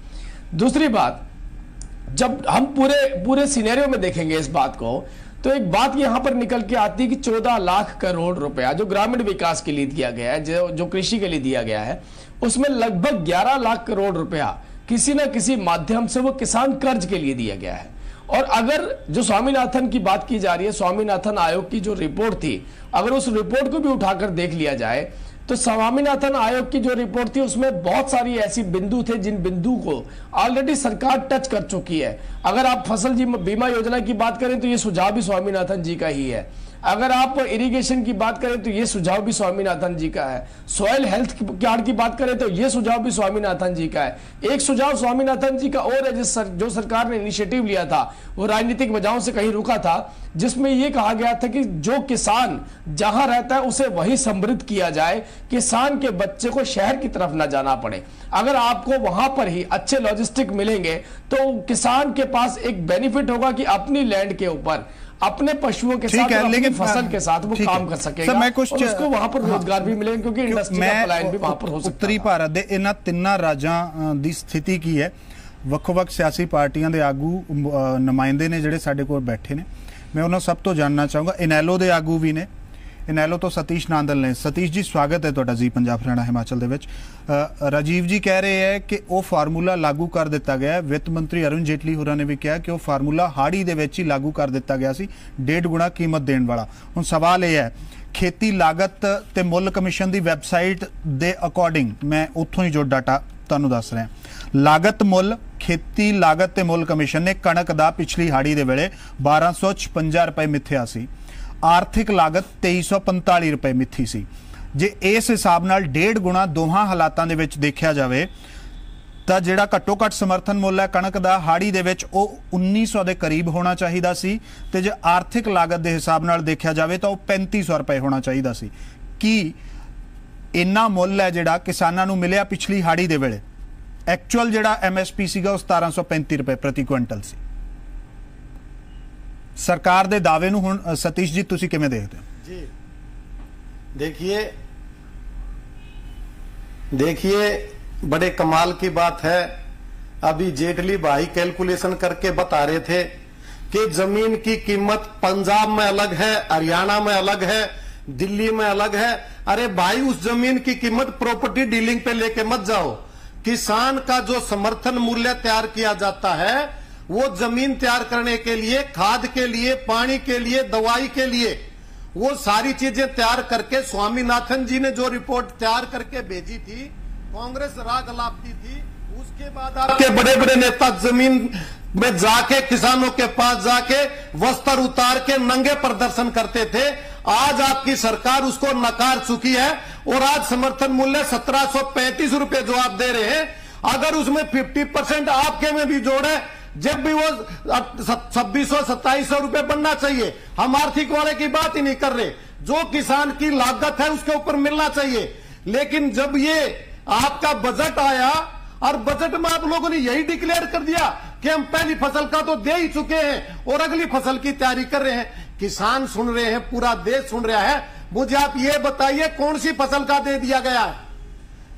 दूसरी बात, जब हम पूरे सिनेरियो में देखेंगे इस बात को, तो एक बात यहां पर निकल के आती है कि 14 लाख करोड़ रुपया जो ग्रामीण विकास के लिए दिया गया है, जो कृषि के लिए दिया गया है, उसमें लगभग 11 लाख करोड़ रुपया किसी न किसी माध्यम से वो किसान कर्ज के लिए दिया गया है। और अगर जो स्वामीनाथन की बात की जा रही है, स्वामीनाथन आयोग की जो रिपोर्ट थी, अगर उस रिपोर्ट को भी उठाकर देख लिया जाए तो स्वामीनाथन आयोग की जो रिपोर्ट थी उसमें बहुत सारी ऐसी बिंदु थे जिन बिंदु को ऑलरेडी सरकार टच कर चुकी है। अगर आप फसल बीमा योजना की बात करें तो ये सुझाव भी स्वामीनाथन जी का ही है। अगर आप इरिगेशन की बात करें तो ये सुझाव भी स्वामीनाथन जी का है। सॉइल हेल्थ कार्ड की बात करें तो ये सुझाव भी स्वामीनाथन जी का है। एक सुझाव स्वामीनाथन जी का और है जो सरकार ने इनिशिएटिव लिया था, वो राजनीतिक वजहों से कहीं रुका था, जिसमें यह कहा गया था कि जो किसान जहां रहता है उसे वही समृद्ध किया जाए, किसान के बच्चे को शहर की तरफ न जाना पड़े। अगर आपको वहां पर ही अच्छे लॉजिस्टिक मिलेंगे तो किसान के पास एक बेनिफिट होगा कि अपनी लैंड के ऊपर अपने पशुओं के साथ, लेकिन फसल के साथ वो काम कर सकेगा। मैं कुछ और उसको वहां पर रोजगार भी मिलेगा, क्योंकि इंडस्ट्री का पलायन भी वहां पर हो सकता है। उत्तरी भारत ਦੇ ਇਹਨਾਂ ਤਿੰਨਾਂ ਰਾਜਾਂ ਦੀ ਸਥਿਤੀ ਕੀ ਹੈ? ਵੱਖ-ਵੱਖ ਸਿਆਸੀ ਪਾਰਟੀਆਂ ਦੇ ਆਗੂ ਨੁਮਾਇੰਦੇ ਨੇ ਜਿਹੜੇ ਸਾਡੇ ਕੋਲ ਬੈਠੇ ਨੇ, मैं उन्होंने सब तो जानना चाहूँगा। इनैलो के आगू भी ने, इनैलो तो सतीश नांदल ने। सतीश जी स्वागत है तुहाडा जी पंजाब हरियाणा हिमाचल दे विच। राजीव जी कह रहे हैं कि वो फार्मूला लागू कर दिता गया है। वित्त मंत्री अरुण जेटली होरां ने भी कहा कि वो फार्मूला हाड़ी दे विच ही लागू कर दिता गया सी, 1.5 गुणा कीमत देण वाला। हुण सवाल यह है, खेती लागत ते मुल कमीशन की वैबसाइट के अकॉर्डिंग, मैं उत्थों ही जो डाटा तुहानूं दस रहा, लागत मुल खेती लागत ते मुल कमीशन ने कणक दा पिछली हाड़ी दे वेले 1256 रुपए मिथ्या सी, आर्थिक लागत 2345 रुपए मिथी सी। जे इस हिसाब नाल 1.5 गुणा दोहां हालातां दे विच देखिया जावे तां जिहड़ा घट्टो घट समर्थन मुल है कणक दा हाड़ी दे विच ओ 1900 दे करीब होना चाहिदा सी, ते जे आर्थिक लागत दे हिसाब नाल देखिया जावे तां ओ 3500 रुपए होना चाहिदा सी। की इन्ना मुल है जिहड़ा किसानां नूं मिलिया पिछली हाड़ी दे वेले? एक्चुअल जिहड़ा MSP सीगा 1735 रुपए प्रति क्विंटल सी। सरकार दे दावे नूं हुण सतीश जी तुसीं किवें देखदे हो? जी देखिए बड़े कमाल की बात है। अभी जेटली भाई कैलकुलेशन करके बता रहे थे कि जमीन की कीमत पंजाब में अलग है, हरियाणा में अलग है, दिल्ली में अलग है। अरे भाई, उस जमीन की कीमत प्रॉपर्टी डीलिंग पे लेके मत जाओ। किसान का जो समर्थन मूल्य तैयार किया जाता है वो जमीन तैयार करने के लिए, खाद के लिए, पानी के लिए, दवाई के लिए, वो सारी चीजें तैयार करके स्वामीनाथन जी ने जो रिपोर्ट तैयार करके भेजी थी, कांग्रेस राग अलापती थी। उसके बाद आपके बड़े बड़े नेता जमीन में जाके, किसानों के पास जाके वस्त्र उतार के नंगे प्रदर्शन करते थे। आज आपकी सरकार उसको नकार चुकी है और आज समर्थन मूल्य 1735 रुपए जो आप दे रहे हैं, अगर उसमें 50% आपके में भी जोड़े, जब भी वो 2600-2700 रुपए बनना चाहिए। हम आर्थिक वाले की बात ही नहीं कर रहे, जो किसान की लागत है उसके ऊपर मिलना चाहिए। लेकिन जब ये आपका बजट आया और बजट में आप लोगों ने यही डिक्लेयर कर दिया कि हम पहली फसल का तो दे ही चुके हैं और अगली फसल की तैयारी कर रहे हैं। किसान सुन रहे हैं, पूरा देश सुन रहा है। मुझे आप ये बताइए कौन सी फसल का दे दिया गया है?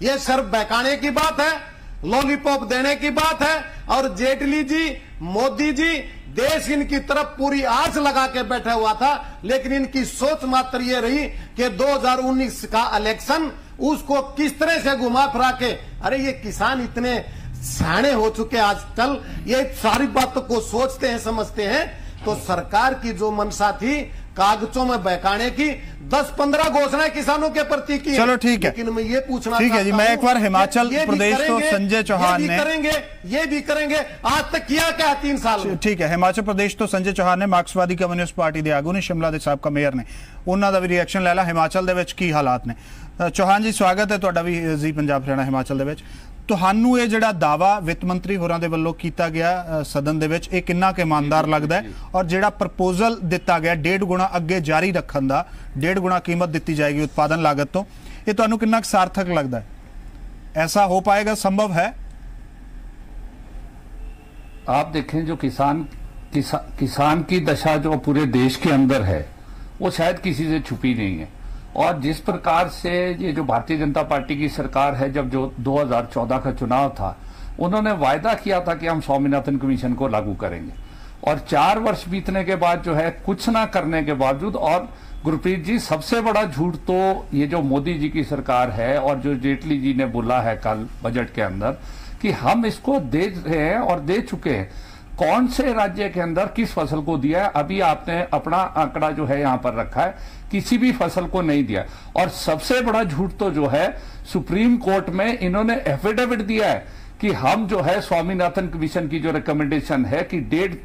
ये सिर्फ बहकाने की बात है, लॉलीपॉप देने की बात है। और जेटली जी, मोदी जी, देश इनकी तरफ पूरी आस लगा के बैठा हुआ था, लेकिन इनकी सोच मात्र ये रही कि 2019 का इलेक्शन उसको किस तरह से घुमा फिरा के, अरे ये किसान इतने सियाने हो चुके आजकल, ये सारी बातों को सोचते हैं, समझते हैं। तो सरकार की जो मंशा थी कागजों में बहकाने की, 10-15 घोषणाएं किसानों के प्रति की। चलो ठीक है, लेकिन मैं ये पूछना ठीक है जी, मैं एक बार हिमाचल प्रदेश तो संजय चौहान ने ये भी करेंगे, आज तक किया क्या 3 साल में? ठीक है, हिमाचल प्रदेश तो संजय चौहान ने, मार्क्सवादी कम्युनिस्ट पार्टी ਦੇ ਆਗੂ ਨੇ, शिमला ਦੇ ਸਾਬਕਾ ਮੇਅਰ ਨੇ, ਉਹਨਾਂ ਦਾ ਵੀ ਰਿਐਕਸ਼ਨ ਲੈ ਲਾ ਹਿਮਾਚਲ ਦੇ ਵਿੱਚ ਕੀ ਹਾਲਾਤ ਨੇ। ਚੌਹਾਨ ਜੀ ਸਵਾਗਤ ਹੈ ਤੁਹਾਡਾ ਵੀ ਜੀ ਪੰਜਾਬ ਹਰਿਆਣਾ ਹਿਮਾਚਲ ਦੇ ਵਿੱਚ। ਤੁਹਾਨੂੰ ਇਹ ਜਿਹੜਾ ਦਾਵਾ ਵਿੱਤ ਮੰਤਰੀ ਹੋਰਾਂ ਦੇ ਵੱਲੋਂ ਕੀਤਾ ਗਿਆ ਸਦਨ ਦੇ ਵਿੱਚ, ਇਹ ਕਿੰਨਾ ਕੁ ਇਮਾਨਦਾਰ ਲੱਗਦਾ ਹੈ? ਔਰ ਜਿਹੜਾ ਪ੍ਰਪੋਜ਼ਲ ਦਿੱਤਾ ਗਿਆ 1.5 ਗੁਣਾ ਅੱਗੇ ਜਾਰੀ ਰੱਖਣ ਦਾ, 1.5 ਗੁਣਾ ਕੀਮਤ ਦਿੱਤੀ ਜਾਏਗੀ उत्पादन लागत तो, ये ਤੁਹਾਨੂੰ ਕਿੰਨਾ ਕੁ ਸਾਰਥਕ लगता है? ऐसा हो पाएगा, संभव है? आप देखें जो किसान की दशा जो पूरे देश के अंदर है वो शायद किसी से छुपी नहीं है। और जिस प्रकार से ये जो भारतीय जनता पार्टी की सरकार है, जब जो 2014 का चुनाव था, उन्होंने वायदा किया था कि हम स्वामीनाथन कमीशन को लागू करेंगे, और 4 वर्ष बीतने के बाद जो है कुछ ना करने के बावजूद, और गुरप्रीत जी सबसे बड़ा झूठ तो ये जो मोदी जी की सरकार है और जो जेटली जी ने बोला है कल बजट के अंदर कि हम इसको दे रहे हैं और दे चुके हैं, कौन से राज्य के अंदर किस फसल को दिया है? अभी आपने अपना आंकड़ा जो है यहां पर रखा है, किसी भी फसल को नहीं दिया। और सबसे बड़ा झूठ तो जो है सुप्रीम कोर्ट में इन्होंने एफिडेविट दिया है कि हम जो है स्वामीनाथन कमीशन की जो रिकमेंडेशन है कि 1.5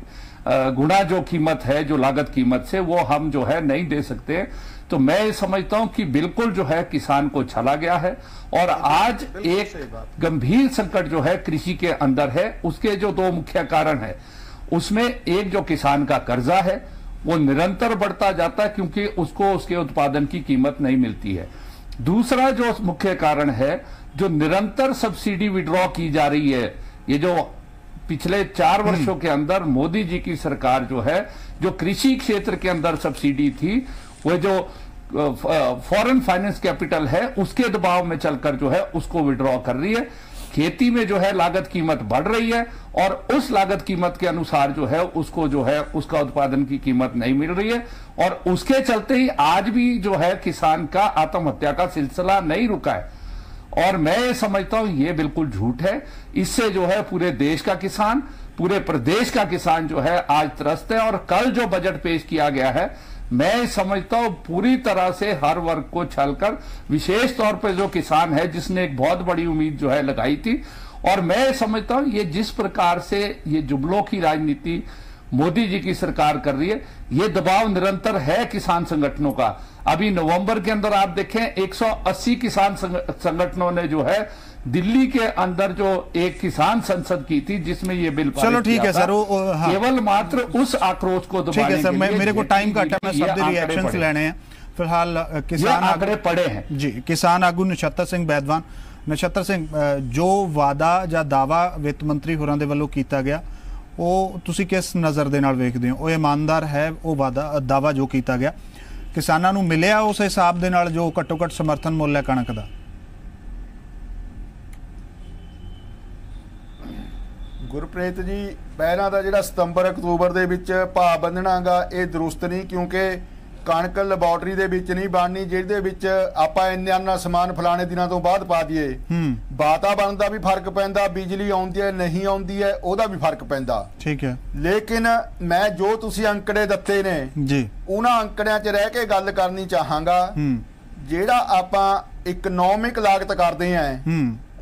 गुना जो कीमत है, जो लागत कीमत से, वो हम जो है नहीं दे सकते। तो मैं समझता हूं कि बिल्कुल जो है किसान को छला गया है, और आज एक गंभीर संकट जो है कृषि के अंदर है। उसके जो 2 मुख्य कारण है, उसमें एक जो किसान का कर्जा है वो निरंतर बढ़ता जाता है क्योंकि उसको उसके उत्पादन की कीमत नहीं मिलती है। दूसरा जो मुख्य कारण है, जो निरंतर सब्सिडी विड्रॉ की जा रही है, ये जो पिछले 4 वर्षों के अंदर मोदी जी की सरकार जो है, जो कृषि क्षेत्र के अंदर सब्सिडी थी, वो जो फॉरेन फाइनेंस कैपिटल है उसके दबाव में चलकर जो है उसको विड्रॉ कर रही है। खेती में जो है लागत कीमत बढ़ रही है, और उस लागत कीमत के अनुसार जो है उसको जो है उसका उत्पादन की कीमत नहीं मिल रही है, और उसके चलते ही आज भी जो है किसान का आत्महत्या का सिलसिला नहीं रुका है। और मैं ये समझता हूं ये बिल्कुल झूठ है। इससे जो है पूरे देश का किसान, पूरे प्रदेश का किसान जो है आज त्रस्त है। और कल जो बजट पेश किया गया है, मैं समझता हूं पूरी तरह से हर वर्ग को छलकर, विशेष तौर पर जो किसान है जिसने एक बहुत बड़ी उम्मीद जो है लगाई थी। और मैं समझता हूं ये जिस प्रकार से ये जुमलों की राजनीति मोदी जी की सरकार कर रही है, ये दबाव निरंतर है किसान संगठनों का। अभी नवंबर के अंदर आप देखें 180 किसान संगठनों ने जो है दिल्ली के अंदर जो एक किसान संसद की थी जिसमें ये बिल चलो ठीक है सर, हाँ। केवल मात्र उस आक्रोश को दबाने ठीक है सर, मेरे को टाइम का मैं सब रिएक्शंस लेने हैं। फिलहाल किसान आंकड़े पड़े हैं जी। किसान आगू नछत्तर सिंह बैदवान, नछत्तर सिंह, जो वादा ਜਾਂ ਦਾਵਾ ਵਿੱਤ ਮੰਤਰੀ ਹੋਰਾਂ ਦੇ ਵੱਲੋਂ ਕੀਤਾ ਗਿਆ, ਉਹ ਤੁਸੀਂ ਕਿਸ ਨਜ਼ਰ ਦੇ ਨਾਲ ਵੇਖਦੇ ਹੋ? ਉਹ ਇਮਾਨਦਾਰ ਹੈ ਉਹ ਦਾਵਾ ਜੋ ਕੀਤਾ ਗਿਆ? ਕਿਸਾਨਾਂ ਨੂੰ ਮਿਲਿਆ ਉਸ ਹਿਸਾਬ ਦੇ ਨਾਲ ਜੋ ਘੱਟੋ ਘੱਟ ਸਮਰਥਨ ਮੁੱਲ ਹੈ ਕਣਕ ਦਾ? ਗੁਰਪ੍ਰੀਤ ਜੀ, ਪਹਿਲਾਂ ਦਾ ਜਿਹੜਾ ਸਤੰਬਰ ਅਕਤੂਬਰ ਦੇ ਵਿੱਚ ਭਾਅ ਬੰਨਣਾਗਾ ਇਹ ਦਰੁਸਤ ਨਹੀਂ, ਕਿਉਂਕਿ ਕਣਕ ਲੈਬੋਰਟਰੀ ਦੇ ਵਿੱਚ ਨਹੀਂ ਬਣਨੀ ਜਿਹਦੇ ਵਿੱਚ ਆਪਾਂ ਇੰਨਾ ਸਮਾਨ ਫਲਾਣੇ ਦਿਨਾਂ ਤੋਂ ਬਾਅਦ ਪਾ ਦਈਏ। ਵਾਤਾਵਰਨ ਦਾ ਵੀ ਫਰਕ ਪੈਂਦਾ, ਬਿਜਲੀ ਆਉਂਦੀ ਹੈ ਨਹੀਂ ਆਉਂਦੀ ਹੈ ਉਹਦਾ ਵੀ ਫਰਕ ਪੈਂਦਾ। ਠੀਕ ਹੈ, ਲੇਕਿਨ ਮੈਂ ਜੋ ਤੁਸੀਂ ਅੰਕੜੇ ਦਿੱਤੇ ਨੇ ਜੀ, ਉਹਨਾਂ ਅੰਕੜਿਆਂ 'ਚ ਰਹਿ ਕੇ ਗੱਲ ਕਰਨੀ ਚਾਹਾਂਗਾ। ਜਿਹੜਾ ਆਪਾਂ ਇਕਨੋਮਿਕ ਲਾਗਤ ਕਰਦੇ ਆਂ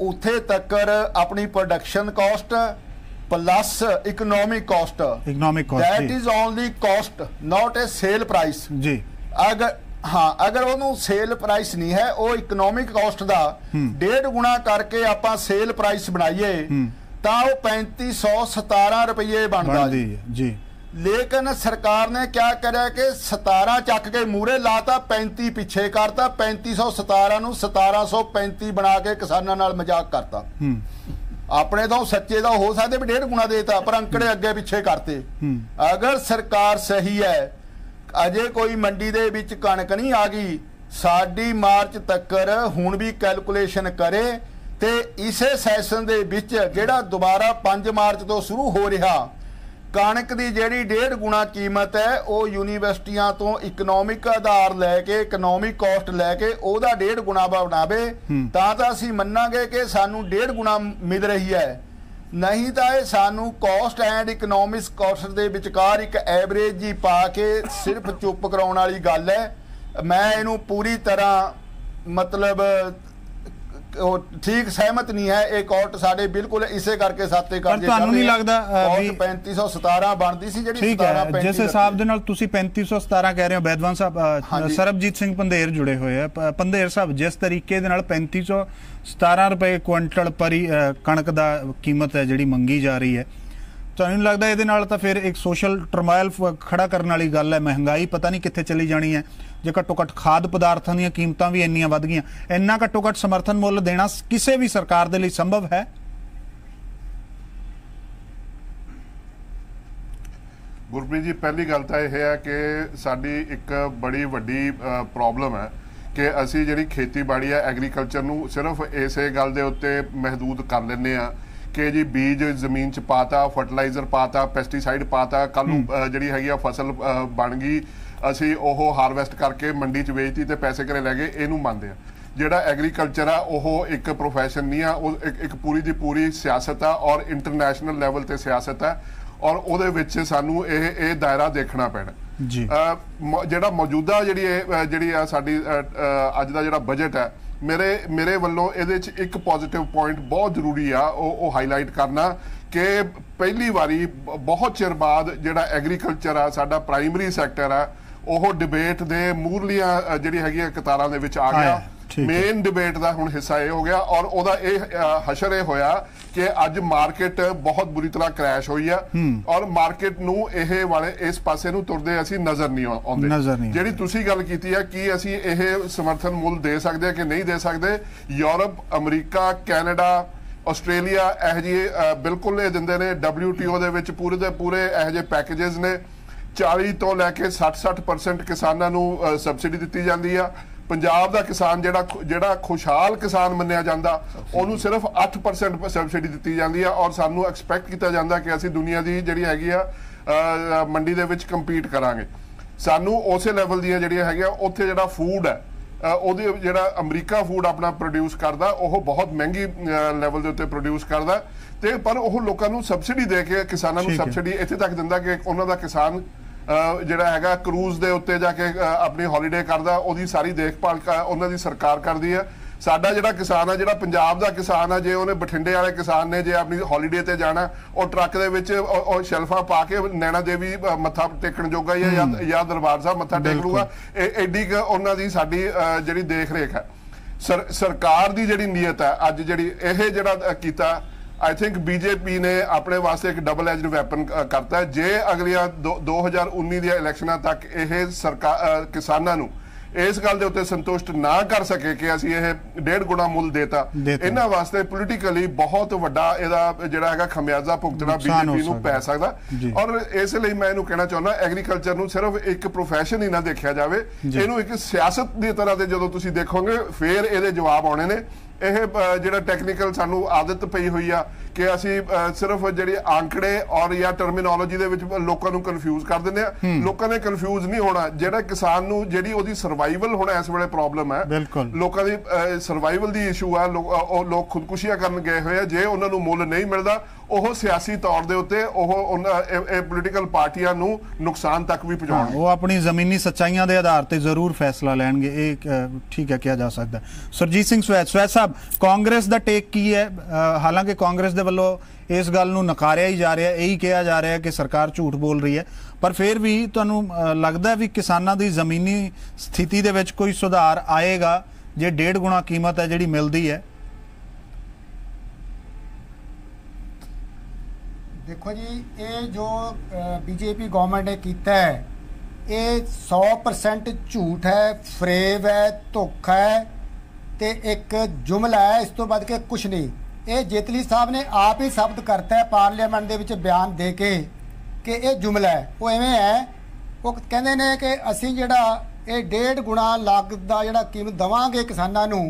ਉੱਥੇ ਤੱਕ ਆਪਣੀ production cost plus economic cost that is only cost not a sale price जी। अगर ਉਹਨੂੰ ਸੇਲ ਪ੍ਰਾਈਸ ਨਹੀਂ ਹੈ, ਉਹ ਇਕਨੋਮਿਕ ਕਾਸਟ ਦਾ 1.5 ਗੁਣਾ ਕਰਕੇ ਆਪਾਂ ਸੇਲ ਪ੍ਰਾਈਸ ਬਣਾਈਏ ਤਾਂ ਉਹ 3517 ਰੁਪਏ ਬਣਦਾ ਜੀ। ਲੇਕਿਨ ਸਰਕਾਰ ਨੇ ਕਿਆ ਕਰਿਆ ਕਿ 17 ਚੱਕ ਕੇ ਮੂਰੇ ਲਾਤਾ, 35 ਪਿੱਛੇ ਕਰਤਾ, 3517 ਨੂੰ 1735 ਬਣਾ ਕੇ ਕਿਸਾਨਾਂ ਨਾਲ ਮਜ਼ਾਕ ਕਰਤਾ। ਆਪਣੇ ਤੋਂ ਸੱਚੇ ਦਾ ਹੋ ਸਕਦੇ ਵੀ 1.5 ਗੁਣਾ ਦੇਤਾ, ਪਰ ਅੰਕੜੇ ਅੱਗੇ ਪਿੱਛੇ ਕਰਤੇ। ਅਗਰ ਸਰਕਾਰ ਸਹੀ ਹੈ, ਅਜੇ ਕੋਈ ਮੰਡੀ ਦੇ ਵਿੱਚ ਕਣਕ ਨਹੀਂ ਆ ਗਈ, ਸਾਡੀ ਮਾਰਚ ਤੱਕ ਹੁਣ ਵੀ ਕੈਲਕੂਲੇਸ਼ਨ ਕਰੇ ਤੇ ਇਸੇ ਸੈਸ਼ਨ ਦੇ ਵਿੱਚ ਜਿਹੜਾ ਦੁਬਾਰਾ 5 ਮਾਰਚ ਤੋਂ ਸ਼ੁਰੂ ਹੋ ਰਿਹਾ ਕਣਕ ਦੀ ਜਿਹੜੀ 1.5 ਗੁਣਾ ਕੀਮਤ ਹੈ ਉਹ ਯੂਨੀਵਰਸਿਟੀਆਂ ਤੋਂ ਇਕਨੋਮਿਕ ਆਧਾਰ ਲੈ ਕੇ ਇਕਨੋਮਿਕ ਕਾਸਟ ਲੈ ਕੇ ਉਹਦਾ 1.5 ਗੁਣਾ ਬਣਾਵੇ ਤਾਂ ਅਸੀਂ ਮੰਨਾਂਗੇ ਕਿ ਸਾਨੂੰ 1.5 ਗੁਣਾ ਮਿਲ ਰਹੀ ਹੈ। ਨਹੀਂ ਤਾਂ ਇਹ ਸਾਨੂੰ ਕਾਸਟ ਐਂਡ ਇਕਨੋਮਿਕਸ ਕਾਸਟ ਦੇ ਵਿਚਕਾਰ ਇੱਕ ਐਵਰੇਜ ਜੀ ਪਾ ਕੇ ਸਿਰਫ ਚੁੱਪ ਕਰਾਉਣ ਵਾਲੀ ਗੱਲ ਹੈ। ਮੈਂ ਇਹਨੂੰ ਪੂਰੀ ਤਰ੍ਹਾਂ ਮਤਲਬ ठीक सहमत नहीं है। एक कोर्ट साडे बिल्कुल इसे करके साते कर ਤੁਹਾਨੂੰ ਨਹੀਂ ਲੱਗਦਾ ਵੀ 3517 ਬਣਦੀ ਸੀ ਜਿਹੜੀ 1735 ਜਿਸ ਹਿਸਾਬ ਦੇ ਨਾਲ ਤੁਸੀਂ 3517 ਕਹਿ ਰਹੇ ਹੋ ਬੈਦਵਾਨ ਸਾਹਿਬ ਸਰਬਜੀਤ ਸਿੰਘ ਪੰਧੇਰ ਜੁੜੇ ਹੋਏ ਆ ਪੰਧੇਰ ਸਾਹਿਬ ਜਿਸ ਤਰੀਕੇ ਦੇ ਨਾਲ 3517 ਰੁਪਏ ਕੁਇੰਟਲ ਪਰੀ ਕਣਕ ਦਾ ਕੀਮਤ ਹੈ ਜਿਹੜੀ ਮੰਗੀ ਜਾ ਰਹੀ ਹੈ ਤੁਹਾਨੂੰ ਲੱਗਦਾ ਇਹਦੇ ਨਾਲ ਤਾਂ ਫਿਰ ਇੱਕ ਸੋਸ਼ਲ ਟਰਮਾਇਲ ਖੜਾ ਕਰਨ ਵਾਲੀ ਗੱਲ ਹੈ ਮਹਿੰਗਾਈ ਪਤਾ ਨਹੀਂ ਕਿੱਥੇ ਚਲੀ ਜਾਣੀ ਹੈ ਜੇ ਘੱਟੋ ਘੱਟ ਖਾਦ ਪਦਾਰਥਾਂ ਦੀਆਂ ਕੀਮਤਾਂ ਵੀ ਇੰਨੀਆਂ ਵੱਧ ਗਈਆਂ ਇੰਨਾ ਘੱਟੋ ਘੱਟ ਸਮਰਥਨ ਮੁੱਲ ਦੇਣਾ ਕਿਸੇ ਵੀ ਸਰਕਾਰ ਦੇ ਲਈ ਸੰਭਵ ਹੈ? ਗੁਰਪ੍ਰੀਤ ਜੀ ਪਹਿਲੀ ਗੱਲ ਤਾਂ ਇਹ ਹੈ ਕਿ ਸਾਡੀ ਇੱਕ ਬੜੀ ਵੱਡੀ ਪ੍ਰੋਬਲਮ ਹੈ ਕਿ ਅਸੀਂ ਜਿਹੜੀ ਖੇਤੀਬਾੜੀ ਹੈ ਐਗਰੀਕਲਚਰ ਨੂੰ ਸਿਰਫ ਇਸੇ ਗੱਲ ਦੇ ਉੱਤੇ ਮਹਦੂਦ ਕਰ ਲੈਂਦੇ ਆ ਕਿ ਜੀ ਬੀਜ ਜ਼ਮੀਨ 'ਚ ਪਾਤਾ ਫਰਟੀਲਾਈਜ਼ਰ ਪਾਤਾ ਪੈਸਟੀਸਾਈਡ ਪਾਤਾ ਕੱਲ ਨੂੰ ਜਿਹੜੀ ਹੈਗੀ ਆ ਫਸਲ ਬਣ ਗਈ ਅਸੀਂ ਉਹ ਹਾਰਵੈਸਟ ਕਰਕੇ ਮੰਡੀ 'ਚ ਵੇਚਤੀ ਤੇ ਪੈਸੇ ਘਰੇ ਲੈ ਗਏ ਇਹਨੂੰ ਮੰਨਦੇ ਆ। ਜਿਹੜਾ ਐਗਰੀਕਲਚਰ ਆ ਉਹ ਇੱਕ ਪ੍ਰੋਫੈਸ਼ਨ ਨਹੀਂ ਆ ਉਹ ਇੱਕ ਪੂਰੀ ਦੀ ਪੂਰੀ ਸਿਆਸਤ ਆ ਔਰ ਇੰਟਰਨੈਸ਼ਨਲ ਲੈਵਲ ਤੇ ਸਿਆਸਤ ਹੈ ਔਰ ਉਹਦੇ ਵਿੱਚ ਸਾਨੂੰ ਇਹ ਦਾਇਰਾ ਦੇਖਣਾ ਪੈਣਾ ਜੀ। ਜਿਹੜਾ ਮੌਜੂਦਾ ਜਿਹੜੀ ਆ ਸਾਡੀ ਅੱਜ ਦਾ ਜਿਹੜਾ ਬਜਟ ਹੈ ਮੇਰੇ ਵੱਲੋਂ ਇਹਦੇ 'ਚ ਇੱਕ ਪੋਜ਼ਿਟਿਵ ਪੁਆਇੰਟ ਬਹੁਤ ਜ਼ਰੂਰੀ ਆ ਉਹ ਹਾਈਲਾਈਟ ਕਰਨਾ ਕਿ ਪਹਿਲੀ ਵਾਰੀ ਬਹੁਤ ਚਿਰ ਬਾਅਦ ਜਿਹੜਾ ਐਗਰੀਕਲਚਰ ਆ ਸਾਡਾ ਪ੍ਰਾਇਮਰੀ ਸੈਕਟਰ ਆ ਉਹ ਡਿਬੇਟ ਦੇ ਮੂਹਰਲੀਆਂ ਜਿਹੜੀ ਹੈਗੀ ਕਤਾਰਾਂ ਦੇ ਵਿੱਚ ਆ ਗਿਆ। ਮੇਨ ਡਿਬੇਟ ਦਾ ਹੁਣ ਹਿੱਸਾ ਇਹ ਹੋ ਗਿਆ ਔਰ ਉਹਦਾ ਇਹ ਹਸ਼ਰ ਇਹ ਹੋਇਆ ਕਿ ਅੱਜ ਮਾਰਕੀਟ ਬਹੁਤ ਬੁਰੀ ਤਰ੍ਹਾਂ ਕ੍ਰੈਸ਼ ਹੋਈ ਆ ਔਰ ਮਾਰਕੀਟ ਨੂੰ ਇਹ ਵਾਲੇ ਇਸ ਪਾਸੇ ਨੂੰ ਤੁਰਦੇ ਅਸੀਂ ਨਜ਼ਰ ਨਹੀਂ ਆਉਂਦੇ। ਜਿਹੜੀ ਤੁਸੀਂ ਗੱਲ ਕੀਤੀ ਹੈ ਕਿ ਅਸੀਂ ਇਹ ਸਮਰਥਨ ਮੁੱਲ ਦੇ ਸਕਦੇ ਆ ਕਿ ਨਹੀਂ ਦੇ ਸਕਦੇ ਯੂਰਪ ਅਮਰੀਕਾ ਕੈਨੇਡਾ ਆਸਟ੍ਰੇਲੀਆ ਇਹੋ ਜਿਹੇ ਬਿਲਕੁਲ ਇਹ ਦਿੰਦੇ ਨੇ WTO ਦੇ ਵਿੱਚ ਪੂਰੇ ਦੇ ਪੂਰੇ ਇਹੋ ਜਿਹੇ ਪੈਕੇजेस ਨੇ 40 ਤੋਂ ਲੈ ਕੇ 60% ਕਿਸਾਨਾਂ ਨੂੰ ਸਬਸਿਡੀ ਦਿੱਤੀ ਜਾਂਦੀ ਆ। ਪੰਜਾਬ ਦਾ ਕਿਸਾਨ ਜਿਹੜਾ ਖੁਸ਼ਹਾਲ ਕਿਸਾਨ ਮੰਨਿਆ ਜਾਂਦਾ ਉਹਨੂੰ ਸਿਰਫ 8% ਸਬਸਿਡੀ ਦਿੱਤੀ ਜਾਂਦੀ ਆ ਔਰ ਸਾਨੂੰ ਐਕਸਪੈਕਟ ਕੀਤਾ ਜਾਂਦਾ ਕਿ ਅਸੀਂ ਦੁਨੀਆ ਦੀ ਜਿਹੜੀ ਹੈਗੀ ਆ ਮੰਡੀ ਦੇ ਵਿੱਚ ਕੰਪੀਟ ਕਰਾਂਗੇ। ਸਾਨੂੰ ਉਸੇ ਲੈਵਲ ਦੀਆਂ ਜਿਹੜੀਆਂ ਹੈਗੀਆਂ ਉੱਥੇ ਜਿਹੜਾ ਫੂਡ ਹੈ ਉਹਦੇ ਜਿਹੜਾ ਅਮਰੀਕਾ ਫੂਡ ਆਪਣਾ ਪ੍ਰੋਡਿਊਸ ਕਰਦਾ ਉਹ ਬਹੁਤ ਮਹਿੰਗੀ ਲੈਵਲ ਦੇ ਉੱਤੇ ਪ੍ਰੋਡਿਊਸ ਕਰਦਾ ਤੇ ਪਰ ਉਹ ਲੋਕਾਂ ਨੂੰ ਸਬਸਿਡੀ ਦੇ ਕੇ ਕਿਸਾਨਾਂ ਨੂੰ ਸਬਸਿਡੀ ਇੱਥੇ ਤੱਕ ਦਿੰਦਾ ਕਿ ਉਹਨਾਂ ਦਾ ਕਿਸਾਨ ਜਿਹੜਾ ਹੈਗਾ ਕਰੂਜ਼ ਦੇ ਉੱਤੇ ਜਾ ਕੇ ਆਪਣੀ ਹੌਲੀਡੇ ਕਰਦਾ ਉਹਦੀ ਸਾਰੀ ਦੇਖਭਾਲ ਉਹਨਾਂ ਦੀ ਸਰਕਾਰ ਕਰਦੀ ਹੈ। ਸਾਡਾ ਜਿਹੜਾ ਕਿਸਾਨ ਆ ਜਿਹੜਾ ਪੰਜਾਬ ਦਾ ਕਿਸਾਨ ਆ ਜੇ ਉਹਨੇ ਬਠਿੰਡੇ ਵਾਲੇ ਕਿਸਾਨ ਨੇ ਜੇ ਆਪਣੀ ਹੌਲੀਡੇ ਤੇ ਜਾਣਾ ਉਹ ਟਰੱਕ ਦੇ ਵਿੱਚ ਉਹ ਸ਼ੈਲਫਾਂ ਪਾ ਕੇ ਨੈਣਾ ਦੇਵੀ ਮੱਥਾ ਟੇਕਣ ਜੋਗਾ ਹੀ ਜਾਂ ਦਰਬਾਰ ਸਾਹਿਬ ਮੱਥਾ ਟੇਕ ਲੂਗਾ ਐਡੀ ਉਹਨਾਂ ਦੀ ਸਾਡੀ ਜਿਹੜੀ ਦੇਖ ਰੇਖ ਹੈ। ਸਰਕਾਰ ਦੀ ਜਿਹੜੀ ਨੀਅਤ ਹੈ ਅੱਜ ਜਿਹੜੀ ਇਹ ਜਿਹੜਾ ਕੀਤਾ आई थिंक बीजेपी ने अपने वास्ते एक डबल एज्ड वैपन करता है। जे अगलियां 2019 ਦੀਆਂ ਇਲੈਕਸ਼ਨਾਂ ਤੱਕ ਇਹ ਸਰਕਾਰ ਕਿਸਾਨਾਂ ਨੂੰ ਇਸ ਗੱਲ ਦੇ ਉੱਤੇ ਸੰਤੁਸ਼ਟ ਨਾ ਕਰ ਸਕੇ ਕਿ ਅਸੀਂ ਇਹ 1.5 ਗੁਣਾ ਮੁੱਲ ਦੇਤਾ ਇਹਨਾਂ ਵਾਸਤੇ ਪੋਲੀਟੀਕਲੀ ਬਹੁਤ ਵੱਡਾ ਇਹਦਾ ਜਿਹੜਾ ਹੈਗਾ ਖਮਿਆਜ਼ਾ ਭੁਗਤਣਾ ਬੀਜੇਪੀ ਨੂੰ ਪੈ ਸਕਦਾ ਔਰ ਇਸ ਲਈ ਮੈਂ ਇਹਨੂੰ ਕਹਿਣਾ ਚਾਹੁੰਦਾ ਐਗਰੀਕਲਚਰ ਨੂੰ ਸਿਰਫ ਇੱਕ ਪ੍ਰੋਫੈਸ਼ਨ ਹੀ ਨਾ ਦੇਖਿਆ ਜਾਵੇ ਇਹਨੂੰ ਇੱਕ ਸਿਆਸਤ ਦੀ ਤਰ੍ਹਾਂ ਦੇ ਜਦੋਂ ਤੁਸੀਂ ਦੇਖੋਗੇ ਫਿਰ ਇਹਦੇ ਜਵਾਬ ਆਉਣੇ ਨੇ। ਇਹ ਜਿਹੜਾ ਟੈਕਨੀਕਲ ਸਾਨੂੰ ਆਦਤ ਪਈ ਹੋਈ ਆ ਕਿ ਅਸੀਂ ਸਿਰਫ ਜਿਹੜੀ ਆંકੜੇ ਔਰ ਜਾਂ ਟਰਮੀਨੋਲੋਜੀ ਦੇ ਵਿੱਚ ਲੋਕਾਂ ਨੂੰ ਕਨਫਿਊਜ਼ ਕਰ ਦਿੰਦੇ ਆ। ਲੋਕਾਂ ਨੇ ਕਨਫਿਊਜ਼ ਨਹੀਂ ਹੋਣਾ ਜਿਹੜਾ ਕਿਸਾਨ ਨੂੰ ਜਿਹੜੀ ਉਹਦੀ ਸਰਵਾਈਵਲ ਹੁਣ ਇਸ ਵੇਲੇ ਪ੍ਰੋਬਲਮ ਹੈ ਲੋਕਾਂ ਦੀ ਸਰਵਾਈਵਲ ਦੀ ਇਸ਼ੂ ਆ ਉਹ ਲੋਕ ਖੁਦਕੁਸ਼ੀਆਂ ਕਰਨ ਗਏ ਹੋਏ ਆ ਜੇ ਉਹਨਾਂ ਨੂੰ ਮੁੱਲ ਨਹੀਂ ਮਿਲਦਾ ਉਹ ਸਿਆਸੀ ਤੌਰ ਦੇ ਉੱਤੇ ਉਹ ਇਹ ਪੋਲੀਟੀਕਲ ਪਾਰਟੀਆਂ ਨੂੰ ਨੁਕਸਾਨ ਤੱਕ ਵੀ ਪਹੁੰਚਾਉਣਗੇ ਉਹ ਆਪਣੀ ਜ਼ਮੀਨੀ ਸੱਚਾਈਆਂ ਦੇ ਆਧਾਰ ਤੇ ਜ਼ਰੂਰ ਫੈਸਲਾ ਲੈਣਗੇ ਇਹ ਠੀਕ ਹੈ ਕਿਹਾ ਜਾ ਸਕਦਾ। ਸੁਰਜੀਤ ਸਿੰਘ ਸਵੈਦ ਸਾਹਿਬ ਕਾਂਗਰਸ ਦਾ ਟੇਕ ਕੀ ਹੈ? ਹਾਲਾਂਕਿ ਕਾਂਗਰਸ ਦੇ ਵੱਲੋਂ ਇਸ ਗੱਲ ਨੂੰ ਨਕਾਰਿਆ ਹੀ ਜਾ ਰਿਹਾ ਇਹੀ ਕਿਹਾ ਜਾ ਰਿਹਾ ਕਿ ਸਰਕਾਰ ਝੂਠ ਬੋਲ ਰਹੀ ਹੈ ਪਰ ਫਿਰ ਵੀ ਤੁਹਾਨੂੰ ਲੱਗਦਾ ਵੀ ਕਿਸਾਨਾਂ ਦੀ ਜ਼ਮੀਨੀ ਸਥਿਤੀ ਦੇ ਵਿੱਚ ਕੋਈ ਸੁਧਾਰ ਆਏਗਾ ਜੇ 1.5 ਗੁਣਾ ਕੀਮਤ ਹੈ ਜਿਹੜੀ ਮਿਲਦੀ ਹੈ? देखो जी ये जो बीजेपी गवर्नमेंट ने किया है ये 100% झूठ है फरेब है धोखा है ते एक जुमला है इस तो बाद के कुछ नहीं। ये जेतली साहब ने आप ही साबित करता है पार्लियामेंट दे विच बयान दे के कि ये जुमला है वो एवें है वो कहते ने कि असी जिहड़ा ये 1.5 गुणा लागत दा जिहड़ा कीमत देवांगे किसानां नूं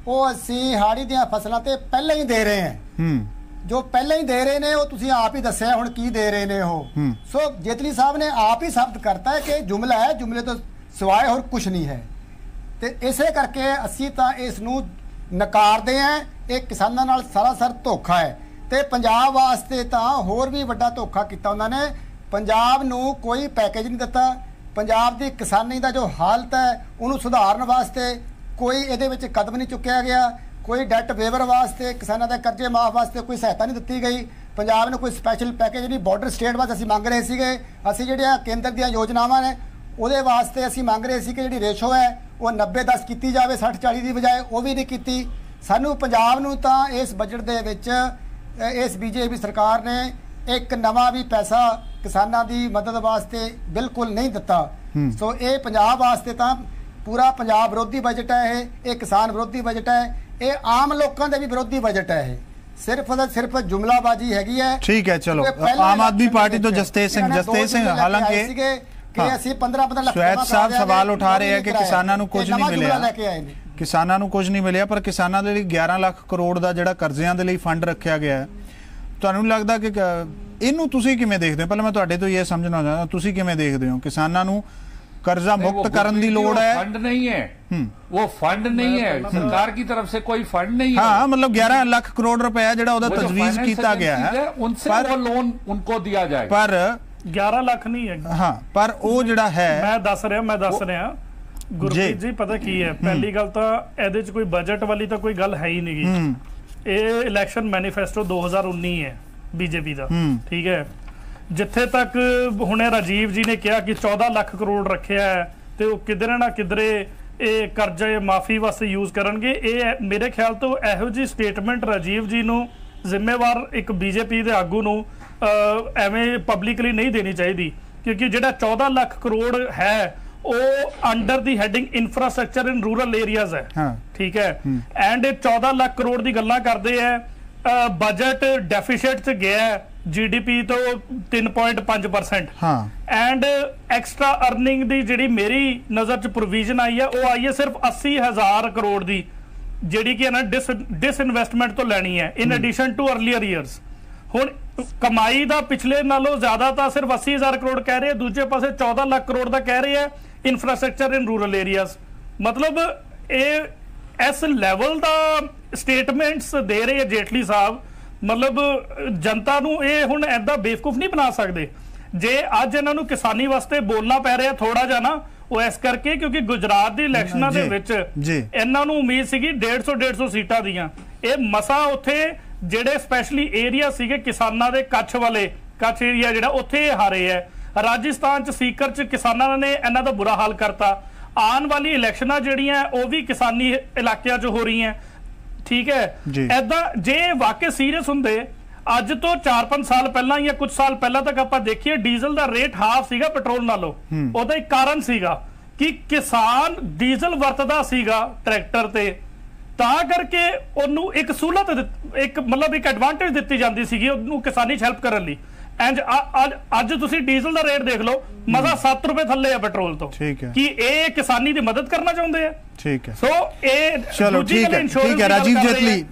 वो असी हाड़ी दियां फसलां ते पहले ही दे रहे हैं ਜੋ ਪਹਿਲਾਂ ਹੀ ਦੇ ਰਹੇ ਨੇ ਉਹ ਤੁਸੀਂ ਆਪ ਹੀ ਦੱਸਿਆ ਹੁਣ ਕੀ ਦੇ ਰਹੇ ਨੇ ਉਹ। ਸੋ ਜੇਤਲੀ ਸਾਹਿਬ ਨੇ ਆਪ ਹੀ ਸਾਬਤ ਕਰਤਾ ਹੈ ਕਿ ਜੁਮਲਾ ਹੈ, ਜੁਮਲੇ ਤੋਂ ਸਿਵਾਏ ਹੋਰ ਕੁਝ ਨਹੀਂ ਹੈ। ਤੇ ਇਸੇ ਕਰਕੇ ਅਸੀਂ ਤਾਂ ਇਸ ਨੂੰ ਨਕਾਰਦੇ ਆਂ। ਇਹ ਕਿਸਾਨਾਂ ਨਾਲ ਸਰਾਸਰ ਧੋਖਾ ਹੈ ਤੇ ਪੰਜਾਬ ਵਾਸਤੇ ਤਾਂ ਹੋਰ ਵੀ ਵੱਡਾ ਧੋਖਾ ਕੀਤਾ ਉਹਨਾਂ ਨੇ। ਪੰਜਾਬ ਨੂੰ ਕੋਈ ਪੈਕੇਜ ਨਹੀਂ ਦਿੱਤਾ। ਪੰਜਾਬ ਦੀ ਕਿਸਾਨੀ ਦਾ ਜੋ ਹਾਲਤ ਹੈ ਉਹਨੂੰ ਸੁਧਾਰਨ ਵਾਸਤੇ ਕੋਈ ਇਹਦੇ ਵਿੱਚ ਕਦਮ ਨਹੀਂ ਚੁੱਕਿਆ ਗਿਆ। ਕੋਈ ਡੈਟ ਵੇਵਰ ਵਾਸਤੇ, ਕਿਸਾਨਾਂ ਦੇ ਕਰਜ਼ੇ ਮਾਫ ਵਾਸਤੇ ਕੋਈ ਸਹਾਇਤਾ ਨਹੀਂ ਦਿੱਤੀ ਗਈ। ਪੰਜਾਬ ਨੂੰ ਕੋਈ ਸਪੈਸ਼ਲ ਪੈਕੇਜ ਨਹੀਂ। ਬਾਰਡਰ ਸਟੇਟ ਵਾਸਤੇ ਅਸੀਂ ਮੰਗ ਰਹੇ ਸੀਗੇ। ਅਸੀਂ ਜਿਹੜੀਆਂ ਕੇਂਦਰ ਦੀਆਂ ਯੋਜਨਾਵਾਂ ਨੇ ਉਹਦੇ ਵਾਸਤੇ ਅਸੀਂ ਮੰਗ ਰਹੇ ਸੀ ਕਿ ਜਿਹੜੀ ਰੇਸ਼ੋ ਹੈ ਉਹ 90-10 ਕੀਤੀ ਜਾਵੇ, 60-40 ਦੀ ਬਜਾਏ, ਉਹ ਵੀ ਨਹੀਂ ਕੀਤੀ। ਸਾਨੂੰ ਪੰਜਾਬ ਨੂੰ ਤਾਂ ਇਸ ਬਜਟ ਦੇ ਵਿੱਚ ਇਸ ਬੀਜੇਪੀ ਸਰਕਾਰ ਨੇ ਇੱਕ ਨਵਾਂ ਵੀ ਪੈਸਾ ਕਿਸਾਨਾਂ ਦੀ ਮਦਦ ਵਾਸਤੇ ਬਿਲਕੁਲ ਨਹੀਂ ਦਿੱਤਾ। ਸੋ ਇਹ ਪੰਜਾਬ ਵਾਸਤੇ ਤਾਂ ਪੂਰਾ ਪੰਜਾਬ ਵਿਰੋਧੀ ਬਜਟ ਹੈ। ਇਹ ਕਿਸਾਨ ਵਿਰੋਧੀ ਬਜਟ ਹੈ। ਇਹ ਆਮ ਲੋਕਾਂ ਦੇ ਵੀ ਵਿਰੋਧੀ ਬਜਟ ਹੈ। ਇਹ ਸਿਰਫ ਜੁਮਲਾਬਾਜੀ ਹੈਗੀ ਹੈ। ਠੀਕ ਹੈ, ਚਲੋ ਆਮ ਆਦਮੀ ਪਾर्टी ਤੋਂ ਜਸਤੇਜ ਸਿੰਘ ਹਾਲਾਂਕਿ ਕਿ ਅਸੀਂ 15 ਲੱਖ ਸਵੈਤ ਸਾਹਿਬ ਸਵਾਲ ਉਠਾ ਰਹੇ ਹੈ ਕਿ ਕਿਸਾਨਾਂ ਨੂੰ ਕੁਝ ਨਹੀਂ ਮਿਲਿਆ। ਕਿਸਾਨਾਂ ਨੂੰ ਕੁਝ ਨਹੀਂ ਮਿਲਿਆ, ਪਰ ਕਿਸਾਨਾਂ ਦੇ ਲਈ 11 ਲੱਖ ਕਰੋੜ ਦਾ ਜਿਹੜਾ ਕਰਜ਼ਿਆਂ ਦੇ ਲਈ ਫੰਡ ਰੱਖਿਆ ਗਿਆ ਹੈ, ਤੁਹਾਨੂੰ ਲੱਗਦਾ ਕਿ ਇਹਨੂੰ ਤੁਸੀਂ ਕਿਵੇਂ ਦੇਖਦੇ ਹੋ? ਪਹਿਲਾਂ ਮੈਂ ਤੁਹਾਡੇ ਤੋਂ ਇਹ ਸਮਝਣਾ ਚਾਹੁੰਦਾ, ਤੁਸੀਂ ਕਿਵੇਂ ਦੇਖਦੇ ਹੋ? ਕਿਸਾਨਾਂ ਨੂੰ कर्जा मुक्त करने की लोड़ है। फंड नहीं है, वो फंड नहीं है, सरकार की तरफ से कोई फंड नहीं है। हाँ, मतलब 11 लाख करोड़ रुपया जो तजवीज किया गया है उनसे वो लोन उनको दिया जाए, पर 11 लाख नहीं है। हाँ, पर वो जिहड़ा है मैं दस रहा गुरप्रीत जी, पता की है, पहली गल तो ਇਹਦੇ 'ਚ कोई बजट वाली तो कोई गल है ही नहीं। ये इलैक्शन मैनीफेस्टो 2019 है बीजेपी का, ठीक है। जिथे तक हुणे राजीव जी ने कहा कि 14 लाख करोड़ रखिया है तो किधरे ना किधरे ये कर्जे माफी वास्ते यूज करनगे। ये मेरे ख्याल तो इहो जी स्टेटमेंट राजीव जी नूं जिम्मेवार एक बीजेपी के आगू नूं एवें पब्लिकली नहीं देनी चाहिए, क्योंकि जिहड़ा 14 लाख करोड़ है वो under the heading infrastructure in rural areas है, ठीक है। एंड 14 लाख करोड़ की गल्लां करदे है, बजट डेफिसिट च गया है GDP तो 3.5%। एंड एक्स्ट्रा अर्निंग दी जिहड़ी मेरी नज़र च प्रोविजन आई है वो आई है सिर्फ 80,000 करोड़ की, जिहड़ी कि ना डिसइन्वेस्टमेंट तो लैनी है in addition to earlier years. हुण कमाई दा पिछले नालों ज्यादा तो सिर्फ 80,000 करोड़ कह रहे हैं, दूजे पासे 14 लाख करोड़ का कह रहे हैं इंफ्रास्ट्रक्चर इन रूरल एरियाज। मतलब ये इस लैवल का स्टेटमेंट्स दे रहे हैं जेटली साहब, मतलब जनता नूं ये हुण ऐदा बेवकूफ नहीं बना सकते। जे अज इन्हां नूं किसानी वास्ते बोलना पै रहा थोड़ा जा ना, वो इस करके क्योंकि गुजरात दी इलैक्शनां दे विच इन्हां नूं उम्मीद सीगी 150 सीटां दीयां, ये मसा उत्थे ਜਿਹੜੇ स्पैशली एरिया सीगे किसानां दे कच्छ वाले, कच्छ एरिया जिहड़ा उत्थे हारे है। राजस्थान च सीकर च किसानां ने इन्हां दा बुरा हाल करता। आने वाली इलैक्शनां जिहड़ियां वो भी किसानी इलाकिਆਂ 'ਚ हो रही हैं, ठीक है। ऐदा जे वाकई सीरियस हुंदे अज तो 4-5 साल पहला या कुछ साल पहला तक आपां देखिए डीजल का रेट हाफ सीगा पेट्रोल नालों। ਉਹਦਾ एक कारण सीगा कि किसान डीजल वरतदा सीगा ट्रैक्टर ते, ਤਾਂ ਕਰਕੇ ਉਹਨੂੰ ਇੱਕ ਸਹੂਲਤ ਇੱਕ ਮਤਲਬ ਇੱਕ ਐਡਵਾਂਟੇਜ ਦਿੱਤੀ ਜਾਂਦੀ ਸੀਗੀ ਉਹਨੂੰ ਕਿਸਾਨੀ ਚ ਹੈਲਪ ਕਰਨ ਲਈ। ਐਂਡ ਅੱਜ ਤੁਸੀਂ ਡੀਜ਼ਲ ਦਾ ਰੇਟ ਦੇਖ ਲਓ, ਮਜ਼ਾ 7 ਰੁਪਏ ਥੱਲੇ ਆ ਪੈਟਰੋਲ ਤੋਂ। ਕੀ ਇਹ ਕਿਸਾਨੀ ਦੀ ਮਦਦ ਕਰਨਾ ਚਾਹੁੰਦੇ ਆ? ਠੀਕ ਹੈ। ਸੋ ਇਹ ਚਲੋ ਠੀਕ ਹੈ ਰਾਜੀਵ ਜੇਤਲੀ,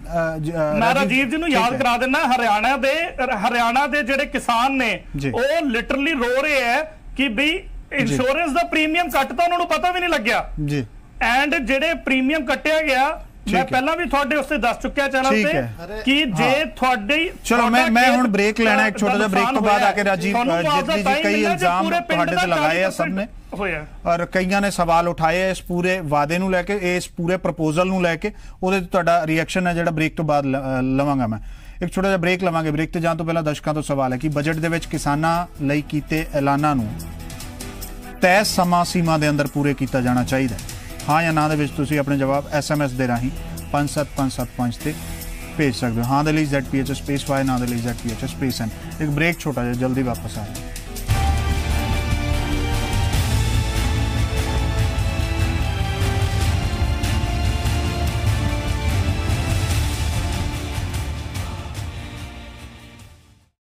ਮੈਂ ਰਾਜੀਵ ਜੀ ਨੂੰ ਯਾਦ ਕਰਾ ਦਿੰਦਾ, ਹਰਿਆਣਾ ਦੇ ਜਿਹੜੇ ਕਿਸਾਨ ਨੇ ਉਹ ਲਿਟਰਲੀ ਰੋ ਰਹੇ ਹੈ ਕਿ ਵੀ ਇੰਸ਼ੋਰੈਂਸ ਦਾ ਪ੍ਰੀਮੀਅਮ ਕੱਟਤਾ, ਉਹਨਾਂ ਨੂੰ ਪਤਾ ਵੀ ਨਹੀਂ ਲੱਗਿਆ ਜੀ। ਐਂਡ ਜਿਹੜੇ ਪ੍ਰੀਮੀਅਮ ਕੱਟਿਆ ਗਿਆ मैं पहला भी थोड़े उससे दस चुकिया चैनल पे कि जे थोड़े। चलो मैं हुण ब्रेक लेना, एक छोटा सा ब्रेक तो बाद आके राजीव जेतली जी कई इल्जाम तुहाडे ते लगाए हैं सबने और कईयां ने सवाल उठाए इस पूरे वादे नूं लैके, इस पूरे प्रपोजल नूं लैके, ਉਹਦੇ ਤੇ ਤੁਹਾਡਾ ਰਿਐਕਸ਼ਨ ਹੈ ਜਿਹੜਾ ब्रेक ਤੋਂ ਬਾਅਦ ਲਵਾਂਗਾ। ਮੈਂ ਇੱਕ ਛੋਟਾ ਜਿਹਾ ब्रेक ਲਵਾਂਗੇ। ब्रेक ਤੇ ਜਾਣ ਤੋਂ ਪਹਿਲਾਂ ਦਰਸ਼ਕਾਂ ਤੋਂ ਸਵਾਲ ਹੈ ਕਿ ਬਜਟ ਦੇ ਵਿੱਚ ਕਿਸਾਨਾਂ ਲਈ ਕੀਤੇ ਐਲਾਨਾਂ ਨੂੰ ਤੈਅ ਸਮਾਂ ਸੀਮਾ ਦੇ ਅੰਦਰ ਪੂਰੇ ਕੀਤਾ ਜਾਣਾ ਚਾਹੀਦਾ। हाँ या ना दे विच तुसीं अपने जवाब SMS दे राहीं 57575 ते भेज सकते हो। हाँ दे लई ZPH स्पेस Y, ना दे लई ZPH स्पेस N। एक ब्रेक छोटा जिहा, जल्दी वापस आ रहे हैं।